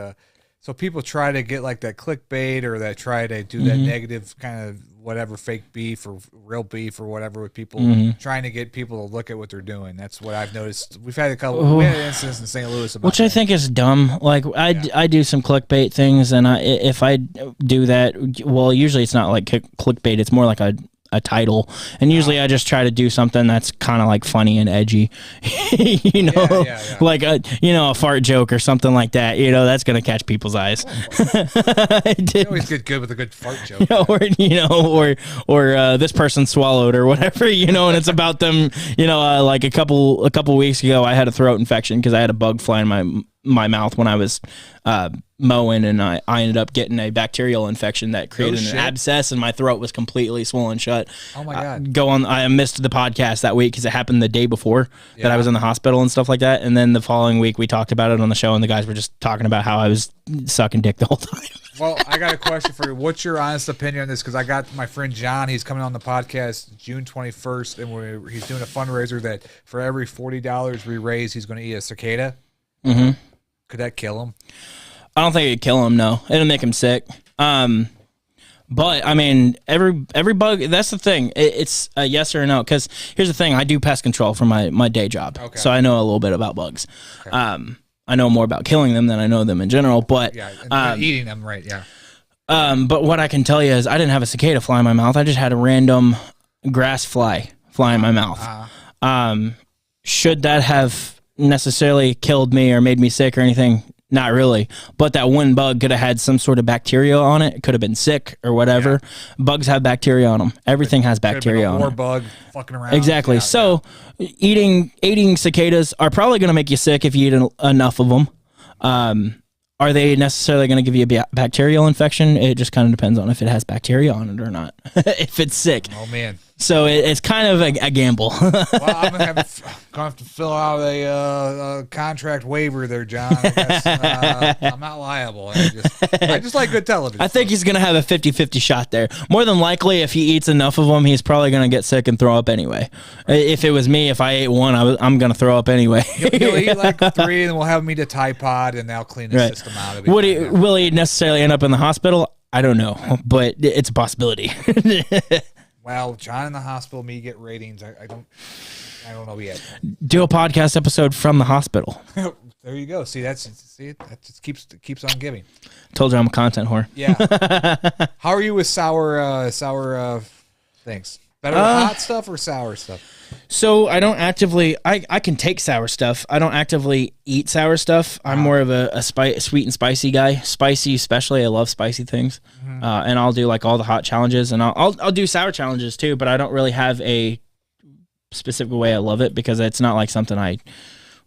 So people try to get like that clickbait or that try to do that negative kind of whatever fake beef or real beef or whatever with people trying to get people to look at what they're doing. That's what I've noticed. We had an instance in St. Louis about which I think is dumb. Like I do some clickbait things, and if I do that, well, usually it's not like clickbait. It's more like a title, and usually I just try to do something that's kind of like funny and edgy, like a fart joke or something like that. That's gonna catch people's eyes. You always get good with a good fart joke, or this person swallowed or whatever, and it's about them. Like a couple weeks ago, I had a throat infection because I had a bug fly in my mouth when I was mowing, and I ended up getting a bacterial infection that created an abscess, and my throat was completely swollen shut. Oh my God. I missed the podcast that week because it happened the day before that I was in the hospital and stuff like that, and then the following week we talked about it on the show, and the guys were just talking about how I was sucking dick the whole time. Well, I got a question for you. What's your honest opinion on this? Because I got my friend John. He's coming on the podcast June 21st, and he's doing a fundraiser that for every $40 we raise, he's going to eat a cicada. Mm-hmm. Could that kill him? I don't think it'd kill him. No, it'll make him sick. But I mean, every bug. That's the thing. It's a yes or a no. Because here's the thing: I do pest control for my day job, so I know a little bit about bugs. Okay. I know more about killing them than I know them in general. But eating them, right? Yeah. But what I can tell you is, I didn't have a cicada fly in my mouth. I just had a random grass fly in my mouth. Should that have necessarily killed me or made me sick or anything? Not really, but that one bug could have had some sort of bacteria on it. It could have been sick or whatever. Yeah. Bugs have bacteria on them. Everything has bacteria on it. Bug fucking around. Exactly. Yeah, so eating cicadas are probably going to make you sick if you eat enough of them. Are they necessarily going to give you a bacterial infection? It just kind of depends on if it has bacteria on it or not. If it's sick. Oh man. So it's kind of a gamble. Well, I'm going to have to fill out a contract waiver there, John. I guess, I'm not liable. I just like good television. I think he's going to have a 50-50 shot there. More than likely, if he eats enough of them, he's probably going to get sick and throw up anyway. If it was me, if I ate one, I'm going to throw up anyway. He'll eat like 3, and we'll have him eat a Tide Pod, and they'll clean the system out of it. Will he necessarily end up in the hospital? I don't know, but it's a possibility. Well, John in the hospital, me get ratings. I don't know yet. Do a podcast episode from the hospital. There you go. That just keeps on giving. Told you I'm a content whore. Yeah. How are you with sour things? Better with hot stuff or sour stuff? So I don't actively. I can take sour stuff. I don't actively eat sour stuff. I'm more of a sweet and spicy guy. Spicy, especially. I love spicy things. Mm-hmm. And I'll do like all the hot challenges, and I'll do sour challenges too. But I don't really have a specific way I love it because it's not like something I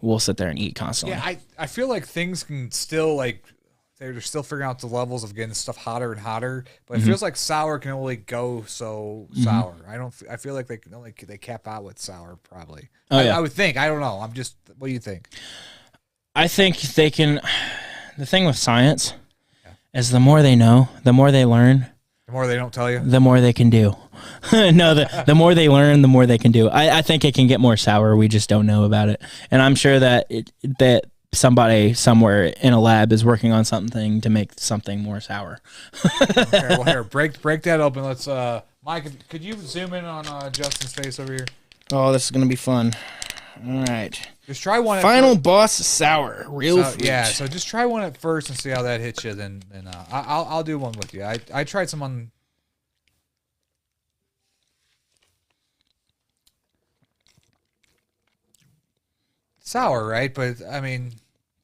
will sit there and eat constantly. Yeah, I feel like things can still like. They're still figuring out the levels of getting stuff hotter and hotter, but it feels like sour can only go so sour. I feel like they can only cap out with sour probably. I would think. I don't know. What do you think? I think they can. The thing with science is the more they know, the more they learn. The more they don't tell you, the more they can do. No, the more they learn, the more they can do. I think it can get more sour. We just don't know about it, and I'm sure that somebody somewhere in a lab is working on something to make something more sour. Okay, well, here, break that open. Let's, Mike, could you zoom in on Justin's face over here? Oh, this is gonna be fun. All right, just try one. Final boss sour, real fruit. Yeah, so just try one at first and see how that hits you. Then I'll do one with you. I tried some on. Sour, right? But I mean,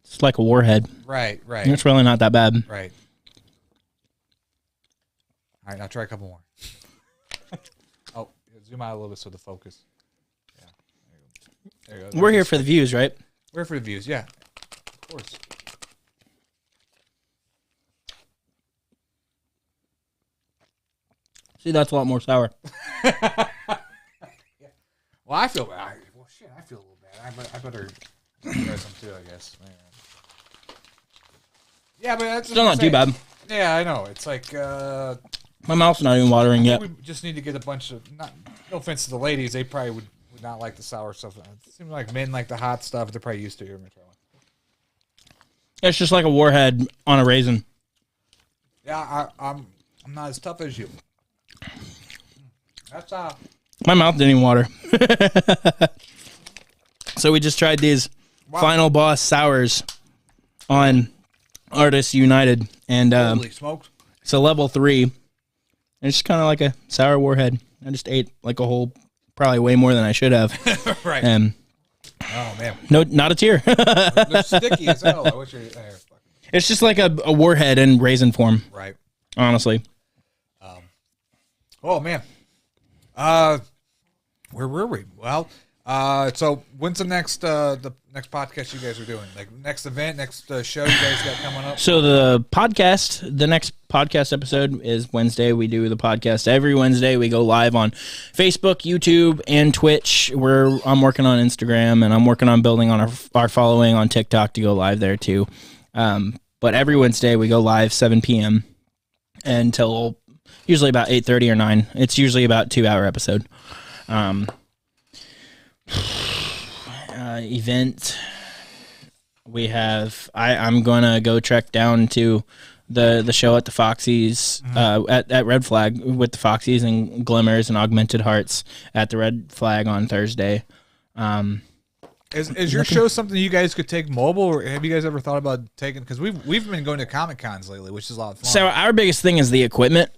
it's like a warhead. Right. It's really not that bad. Right. All right, now try a couple more. Oh, zoom out a little bit so the focus. Yeah. There you go. We're here for the views, right? We're here for the views, yeah. Of course. See, that's a lot more sour. Yeah. Well, I feel bad. Well, shit, I feel a little bad. I better try some too, I guess. Yeah, but that's still not too bad. Yeah, I know. It's like my mouth's not even watering yet. We just need to get a bunch of no offense to the ladies, they probably would not like the sour stuff. It seems like men like the hot stuff. They're probably used to it. It's just like a warhead on a raisin. Yeah, I'm not as tough as you. That's My mouth didn't even water. So we just tried these Final Boss sours on Artists United, and holy smokes. it's a level 3. And it's just kind of like a sour warhead. I just ate like a whole, probably way more than I should have. Right. And Oh man, no, not a tear. they're sticky as hell. I wish It's just like a warhead in raisin form, right. honestly. Oh man. Where were we? Well, so when's the next podcast you guys are doing? Like next event, next show you guys got coming up? So the next podcast episode is Wednesday. We do the podcast every Wednesday. We go live on Facebook, YouTube, and Twitch. I'm working on Instagram, and I'm working on building on our following on TikTok to go live there too. But every Wednesday we go live 7 p.m. until usually about 8:30 or 9. It's usually about 2-hour episode. Event. We have. I'm gonna go trek down to the show at the Foxies at Red Flag with the Foxies and Glimmers and Augmented Hearts at the Red Flag on Thursday. Is your show something you guys could take mobile, or have you guys ever thought about taking? Because we've been going to Comic Cons lately, which is a lot of fun. So our biggest thing is the equipment.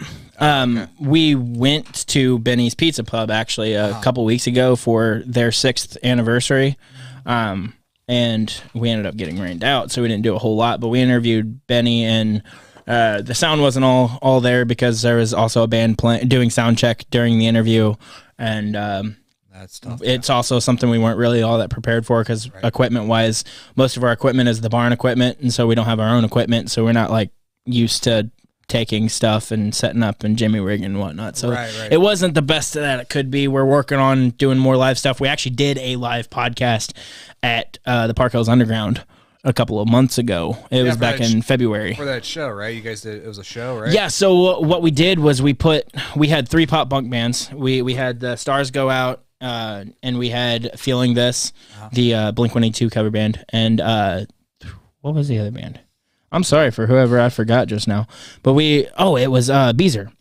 We went to Benny's Pizza Pub actually a couple weeks ago for their 6th anniversary, and we ended up getting rained out, so we didn't do a whole lot. But we interviewed Benny, and the sound wasn't all there because there was also a band doing sound check during the interview, and that's tough. it's also something we weren't really all that prepared for because equipment-wise, most of our equipment is the barn equipment, and so we don't have our own equipment, so we're not like used to taking stuff and setting up and jimmy rigging and whatnot. So it wasn't the best that it could be. We're working on doing more live stuff. We actually did a live podcast at the Park Hills Underground a couple of months ago. It was back in February. For that show, right? You guys did, it was a show, right? Yeah, so what we did was we had 3 pop punk bands. We had the Stars Go Out, and we had Feeling This, the Blink-182 cover band, and what was the other band? I'm sorry for whoever I forgot just now. But it was Beezer.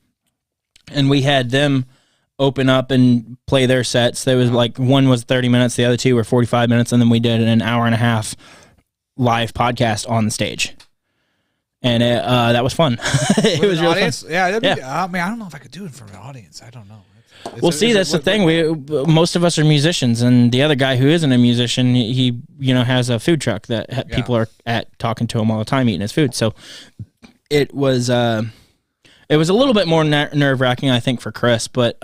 And we had them open up and play their sets. There was like one was 30 minutes, the other 2 were 45 minutes, and then we did an hour and a half live podcast on the stage. And that was fun. It was really fun. Yeah, I mean, I don't know if I could do it for an audience. I don't know. That's the thing. Most of us are musicians, and the other guy who isn't a musician, he has a food truck that people are at talking to him all the time, eating his food. So it was a little bit more nerve wracking, I think, for Chris, but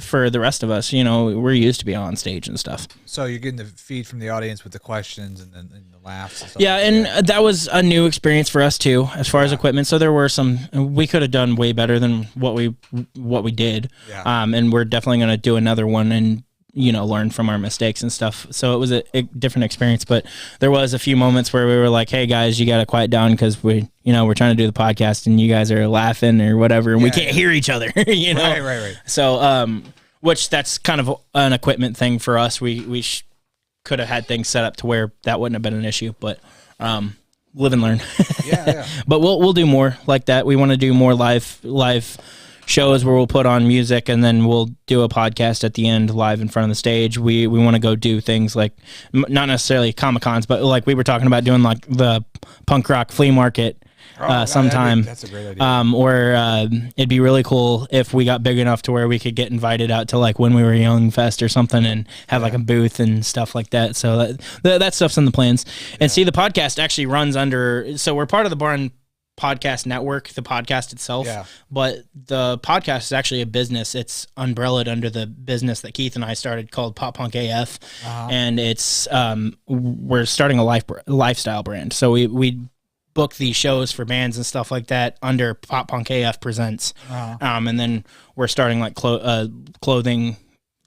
for the rest of us, we're used to be on stage and stuff. So you're getting the feed from the audience with the questions and the laughs and stuff. Yeah, and that was a new experience for us too, as far as equipment. So there were we could have done way better than what we did. Yeah. And we're definitely going to do another one and learn from our mistakes and stuff. So it was a different experience, but there was a few moments where we were like, "Hey guys, you got to quiet down because we're trying to do the podcast and you guys are laughing or whatever, and we can't hear each other." Right. So, which that's kind of an equipment thing for us. We could have had things set up to where that wouldn't have been an issue, but live and learn. Yeah. But we'll do more like that. We want to do more live shows where we'll put on music and then we'll do a podcast at the end live in front of the stage. We want to go do things like not necessarily Comic-Cons, but like we were talking about doing like the punk rock flea market sometime. That's a great idea. Or it'd be really cool if we got big enough to where we could get invited out to like When We Were Young Fest or something and have like a booth and stuff like that. So that stuff's in the plans. And see, the podcast actually runs under, so we're part of the Barn Podcast Network, the podcast itself, but the podcast is actually a business. It's umbrellaed under the business that Keith and I started called Pop Punk AF, and it's we're starting a lifestyle brand. So we book these shows for bands and stuff like that under Pop Punk AF Presents, and then we're starting like clothing.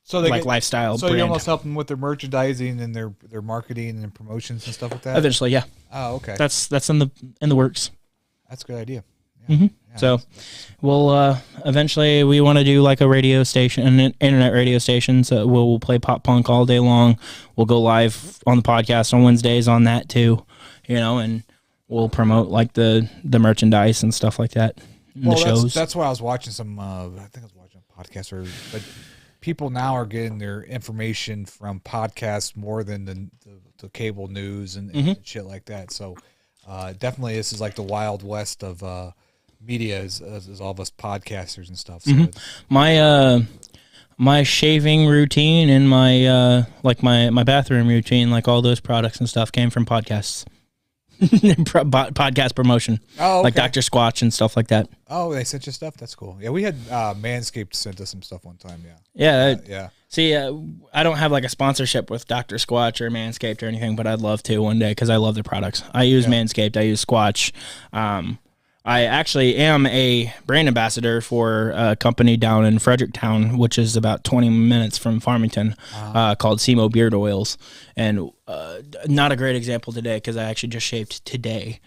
So they lifestyle. So brand. you almost help them with their merchandising and their marketing and promotions and stuff like that. Eventually, yeah. Oh, okay. That's in the works. That's a good idea. Yeah. Yeah, so we'll eventually we want to do like a radio station, an internet radio station. So we'll play pop punk all day long. We'll go live on the podcast on Wednesdays on that too, and we'll promote like the merchandise and stuff like that. The shows. That's why I was watching some. I think I was watching a podcast, but people now are getting their information from podcasts more than the cable news and shit like that. So definitely, this is like the wild west of media is all of us podcasters and stuff. So my shaving routine and my my bathroom routine, like all those products and stuff, came from podcasts. Podcast promotion, like Dr. Squatch and stuff like that. Oh, they sent you stuff? That's cool. Yeah, we had Manscaped sent us some stuff one time. Yeah. See, I don't have like a sponsorship with Dr. Squatch or Manscaped or anything, but I'd love to one day because I love their products. I use Manscaped. I use Squatch. I actually am a brand ambassador for a company down in Fredericktown, which is about 20 minutes from Farmington, called SEMO Beard Oils. And not a great example today because I actually just shaved today.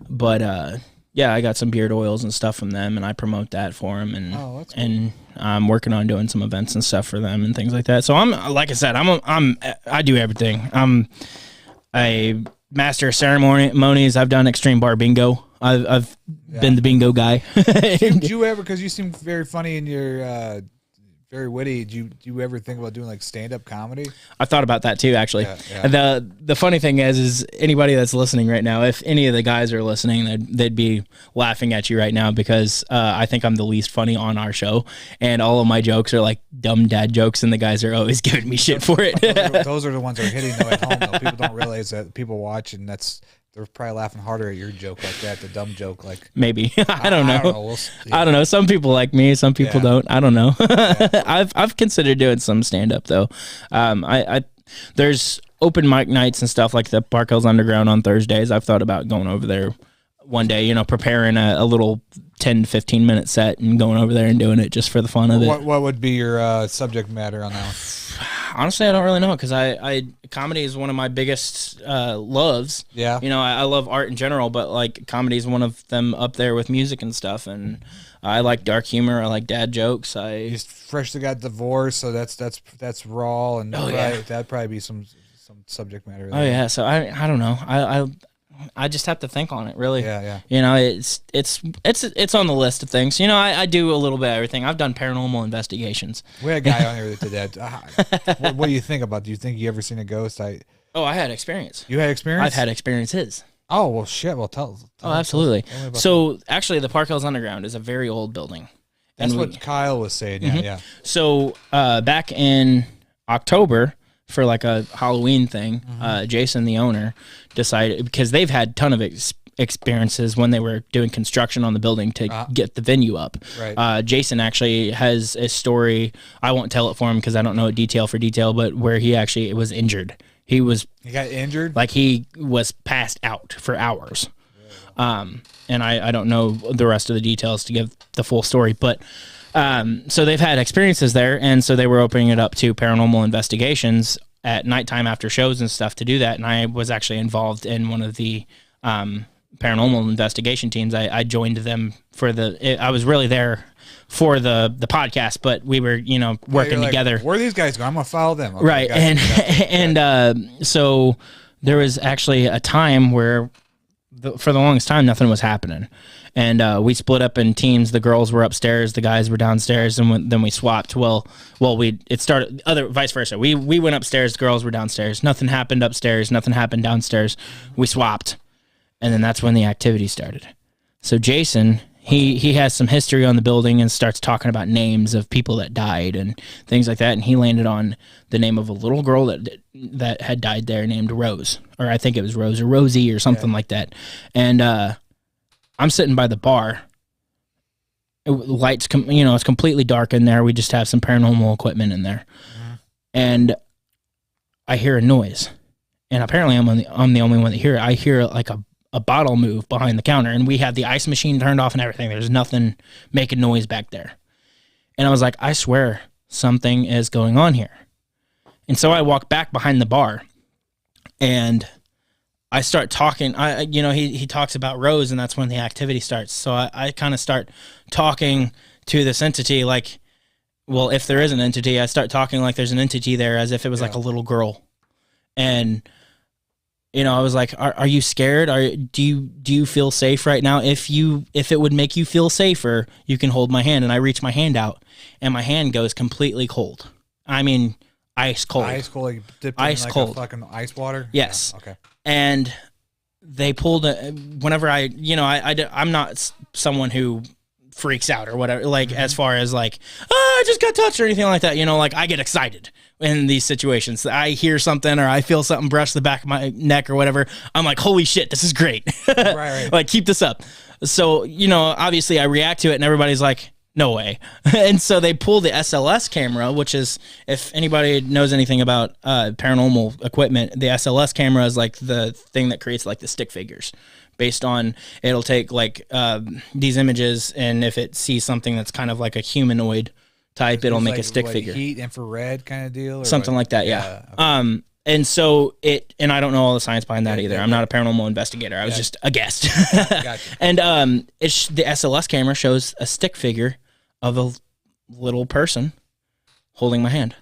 But I got some beard oils and stuff from them, and I promote that for them. And that's cool. And I'm working on doing some events and stuff for them and things like that. So I'm like I said, I do everything. I'm a master of ceremonies. I've done extreme bar bingo. I've been the bingo guy. Did you ever, because you seem very funny and you're very witty, do you ever think about doing like stand-up comedy? I thought about that too, actually. The funny thing is anybody that's listening right now, if any of the guys are listening, they'd be laughing at you right now because I think I'm the least funny on our show, and all of my jokes are like dumb dad jokes, and the guys are always giving me shit for it. Those are the ones that are hitting though at home. Though. People don't realize that people watch, and they're probably laughing harder at your joke like that, the dumb joke. Like maybe I don't know. I don't know. Some people like me, some people don't. I don't know. I've considered doing some stand up though. There's open mic nights and stuff like the Park Hills Underground on Thursdays. I've thought about going over there one day. Preparing a little 10 to 15 minute set and going over there and doing it just for the fun of it. What would be your subject matter on that one? Honestly, I don't really know because I comedy is one of my biggest loves. Yeah. I love art in general, but like comedy is one of them up there with music and stuff. And I like dark humor. I like dad jokes. You freshly got divorced, so that's raw, and that'd probably be some subject matter there. Oh yeah, so I don't know. I just have to think on it, really. Yeah. It's on the list of things. I do a little bit of everything. I've done paranormal investigations. We had a guy on here that did that. What do you think about? Do you think you ever seen a ghost? I had experience. You had experience? I've had experiences. Oh well, shit. Well, tell absolutely. So actually, the Park Hills Underground is a very old building. That's what Kyle was saying. Yeah. So back in October, for like a Halloween thing, Jason, the owner, decided, because they've had a ton of experiences when they were doing construction on the building to get the venue up. Right. Jason actually has a story. I won't tell it for him because I don't know it detail for detail, but where he actually was injured. He got injured? Like he was passed out for hours. And I don't know the rest of the details to give the full story, but so they've had experiences there, and so they were opening it up to paranormal investigations at nighttime after shows and stuff to do that. And I was actually involved in one of the paranormal investigation teams. I joined them I was really there for the podcast, but we were working together. Where are these guys going? I'm gonna follow them. Okay, right, and so there was actually a time where for the longest time nothing was happening. And we split up in teams. The girls were upstairs, the guys were downstairs, and then we swapped. It started vice versa. We went upstairs, the girls were downstairs. Nothing happened upstairs, nothing happened downstairs. We swapped, and then that's when the activity started. So Jason, he has some history on the building and starts talking about names of people that died and things like that. And he landed on the name of a little girl that had died there named Rose, or I think it was Rose or Rosie or something like that. And I'm sitting by the bar. Lights, it's completely dark in there. We just have some paranormal equipment in there, and I hear a noise. And apparently, I'm the only one that hear it. I hear like a bottle move behind the counter, and we had the ice machine turned off and everything. There's nothing making noise back there, and I was like, I swear something is going on here. And so I walk back behind the bar, and I start talking. He talks about Rose, and that's when the activity starts. So I kind of start talking to this entity, like, well, if there is an entity, I start talking like there's an entity there, as if it was like a little girl. And I was like, are you scared? Do you feel safe right now? If it would make you feel safer, you can hold my hand. And I reach my hand out, and my hand goes completely cold. I mean, ice cold. Ice cold, like dipped ice in like cold. a fucking ice water? Yes. Yeah, okay. And they pulled whenever I'm not someone who freaks out or whatever, like as far as like, oh, I just got touched or anything like that. Like I get excited in these situations. I hear something or I feel something brush the back of my neck or whatever. I'm like, holy shit, this is great. Right. Like keep this up. So, obviously I react to it and everybody's like, no way. And so they pull the SLS camera, which is, if anybody knows anything about paranormal equipment, the SLS camera is like the thing that creates like the stick figures. Based on, it'll take like these images, and if it sees something that's kind of like a humanoid type, it'll make a stick figure. Heat, infrared kind of deal? Or something like that, yeah. Okay. And so and I don't know all the science behind that either. I'm not a paranormal investigator. I was just a guest. Gotcha. And the SLS camera shows a stick figure of a little person holding my hand.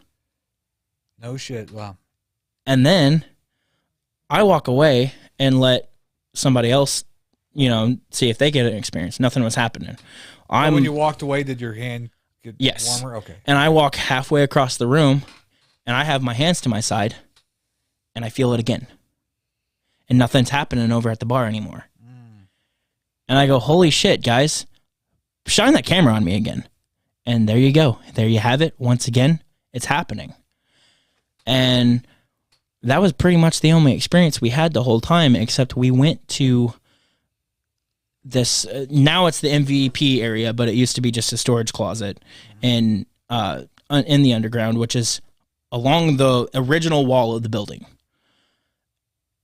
No shit. Wow. And then I walk away and let somebody else, see if they get an experience. Nothing was happening. When you walked away, did your hand get warmer? Okay. And I walk halfway across the room, and I have my hands to my side, and I feel it again. And nothing's happening over at the bar anymore. And I go, holy shit, guys, shine that camera on me again. And there you go. There you have it. Once again, it's happening. And that was pretty much the only experience we had the whole time, except we went to this, now it's the MVP area, but it used to be just a storage closet in the underground, which is along the original wall of the building.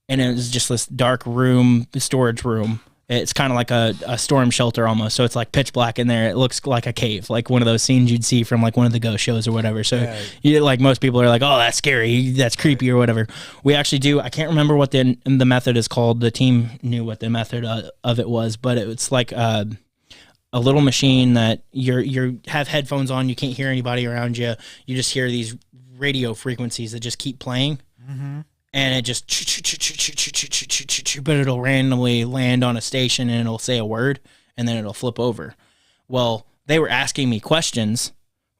And it was just this dark room, storage room. It's kind of like a storm shelter almost. So it's like pitch black in there. It looks like a cave, like one of those scenes you'd see from like one of the ghost shows or whatever. So like most people are like, oh, that's scary. That's creepy or whatever. We actually do. I can't remember what the method is called. The team knew what the method of it was, but it's like a little machine that you have headphones on. You can't hear anybody around you. You just hear these radio frequencies that just keep playing. Mm-hmm. And it just, but it'll randomly land on a station and it'll say a word and then it'll flip over. Well, they were asking me questions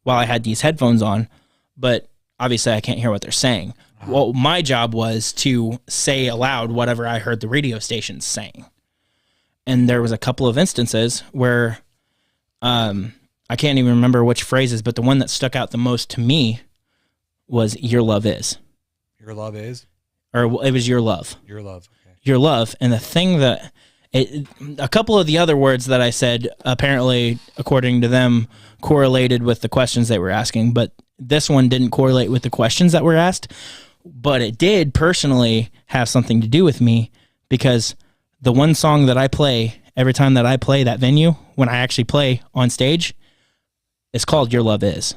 while I had these headphones on, but obviously I can't hear what they're saying. Well, my job was to say aloud whatever I heard the radio stations saying. And there was a couple of instances where I can't even remember which phrases, but the one that stuck out the most to me was "Your love is." Your love is? Or it was "Your love." Your love. Okay. Your love. And the thing that a couple of the other words that I said, apparently, according to them, correlated with the questions they were asking, but this one didn't correlate with the questions that were asked, but it did personally have something to do with me, because the one song that I play every time that I play that venue, when I actually play on stage, is called "Your Love Is."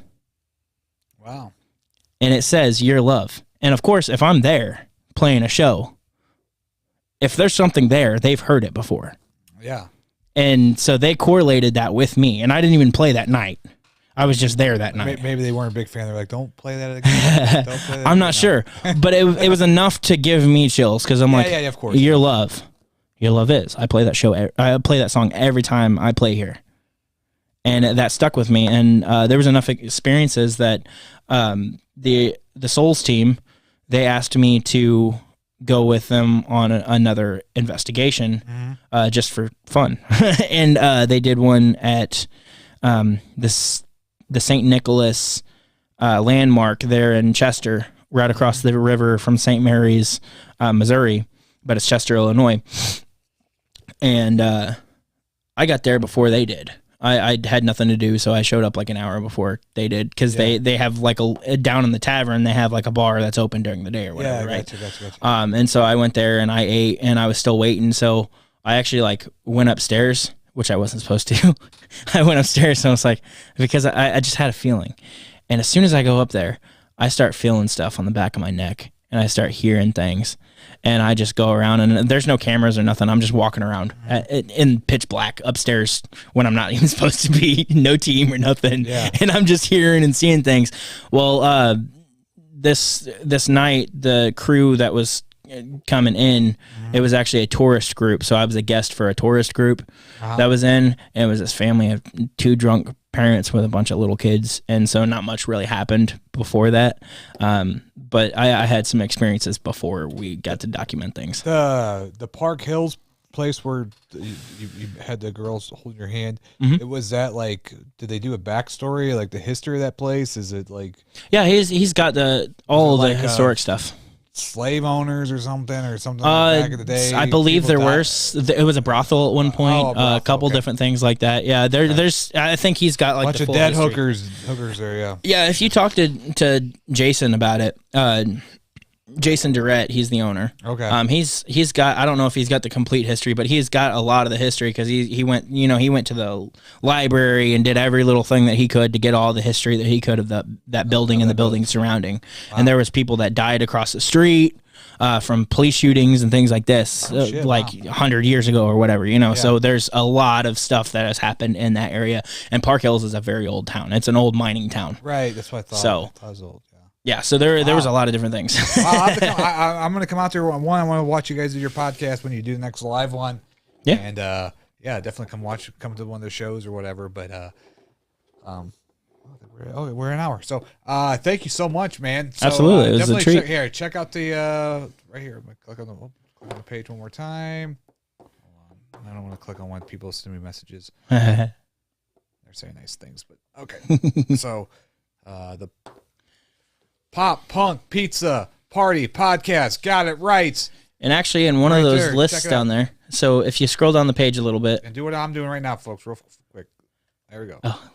Wow. And it says "Your love." And of course, if I'm there playing a show, if there's something there, they've heard it before. Yeah. And so they correlated that with me. And I didn't even play that night. I was just there that night. Maybe they weren't a big fan. They're like, don't play that again. Don't play that I'm not sure. But it was enough to give me chills, because I'm like, of course. Your love is. I play that show. I play that song every time I play here. And that stuck with me. And there was enough experiences that the Souls team, they asked me to go with them on another investigation, just for fun. And they did one at the St. Nicholas landmark there in Chester, right across the river from St. Mary's, Missouri, but it's Chester, Illinois. And I got there before they did. I had nothing to do, so I showed up like an hour before they did, because they have like down in the tavern, they have like a bar that's open during the day or whatever, right? Gotcha. And so I went there and I ate, and I was still waiting, so I actually like went upstairs, which I wasn't supposed to. I went upstairs, and I was like, because I just had a feeling. And as soon as I go up there, I start feeling stuff on the back of my neck, and I start hearing things. And I just go around, and there's no cameras or nothing. I'm just walking around in pitch black upstairs when I'm not even supposed to be, no team or nothing. Yeah. And I'm just hearing and seeing things. Well, this night, the crew that was coming in, it was actually a tourist group. So I was a guest for a tourist group that was in, and it was this family of 2 drunk parents with a bunch of little kids. And so not much really happened before that. But I had some experiences before we got to document things. The Park Hills place where you had the girls holding your hand, it was that like, did they do a backstory, like the history of that place? Is it like, yeah, he's got all the historic stuff. Slave owners or something back in the day? I believe there were. It was a brothel at one point. A couple different things like that. Yeah, there's. I think he's got like bunch the of full dead history. hookers there. Yeah. Yeah, if you talk to Jason about it, Jason Durrett, he's the owner. Okay. He's got, I don't know if he's got the complete history, but he's got a lot of the history because he went to the library and did every little thing that he could to get all the history that he could of that building and the building surrounding. Wow. And there was people that died across the street from police shootings and things like this, 100 years ago or whatever, Yeah. So there's a lot of stuff that has happened in that area. And Park Hills is a very old town. It's an old mining town. Right. That's what I thought. So, I thought it was old. Yeah, so there was a lot of different things. I'm going to come out there. One, I want to watch you guys do your podcast when you do the next live one. Yeah. And, definitely come to one of the shows or whatever. But, we're an hour. So, thank you so much, man. So, absolutely. It was a treat. Check out the, right here. I'm going to click on the page one more time. Hold on. I don't want to click on when people send me messages. They're saying nice things, but okay. So, the Pop Punk Pizza Party Podcast. Got it right. And actually, in one of those lists down there, so if you scroll down the page a little bit. And do what I'm doing right now, folks, real quick. There we go. Oh.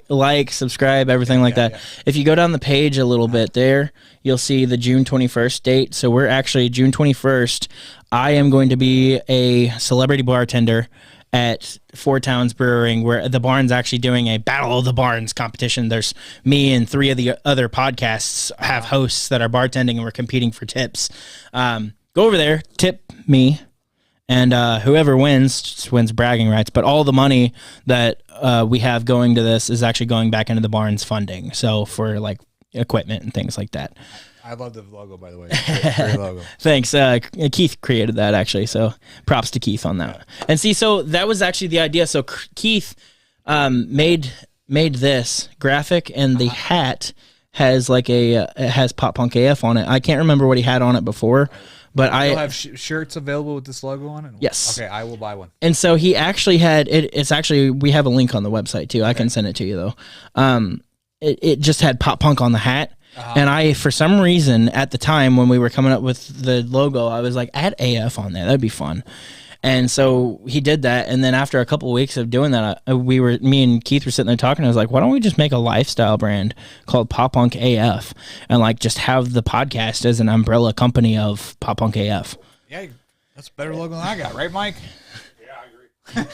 Like, subscribe, everything like that. Yeah. If you go down the page a little bit there, you'll see the June 21st date. So we're actually June 21st. I am going to be a celebrity bartender at Four Towns Brewing, where the barn's actually doing a Battle of the Barns competition. There's me and 3 of the other podcasts have hosts that are bartending, and we're competing for tips. Go over there, tip me, and whoever wins bragging rights. But all the money that we have going to this is actually going back into the barn's funding. So for like equipment and things like that. I love the logo, by the way. Great logo. Thanks. Keith created that, actually, so props to Keith on that. And see, so that was actually the idea. So Keith made this graphic, and the hat has like it has Pop Punk AF on it. I can't remember what he had on it before, but I have shirts available with this logo on it. Yes. Okay, I will buy one. And so he actually had it. It's actually, we have a link on the website too. I can send it to you though. It just had Pop Punk on the hat. And I, for some reason, at the time when we were coming up with the logo, I was like, add AF on there. That'd be fun. And so he did that. And then after a couple of weeks of doing that, me and Keith were sitting there talking. I was like, why don't we just make a lifestyle brand called Pop Punk AF and like just have the podcast as an umbrella company of Pop Punk AF? Yeah, that's a better logo than I got, right, Mike? Yeah, I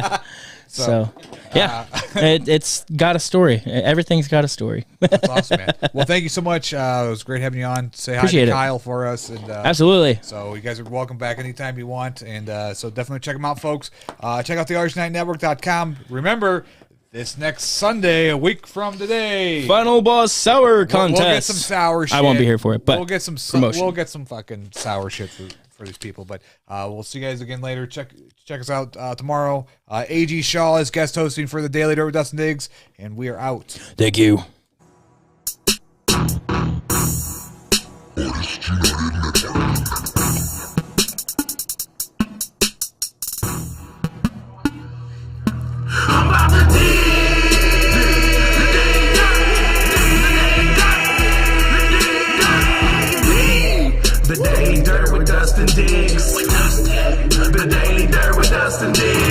agree. So yeah, it's got a story. Everything's got a story. That's awesome, man. Well, thank you so much. It was great having you on. Say Appreciate hi to Kyle for us. And, absolutely. So you guys are welcome back anytime you want. And so definitely check them out, folks. Check out the artistunitednetwork.com. Remember, this next Sunday, a week from today, Final Boss Sour Contest. We'll get some sour shit. I won't be here for it, but we'll get some fucking sour shit for these people. But we'll see you guys again later. Check us out tomorrow. A.G. Shaw is guest hosting for the Daily Dirt with Dustin Diggs, and we are out. Thank you. The Daily Dirt with Dustin Diggs. The Daily Dirt with Dustin Diggs.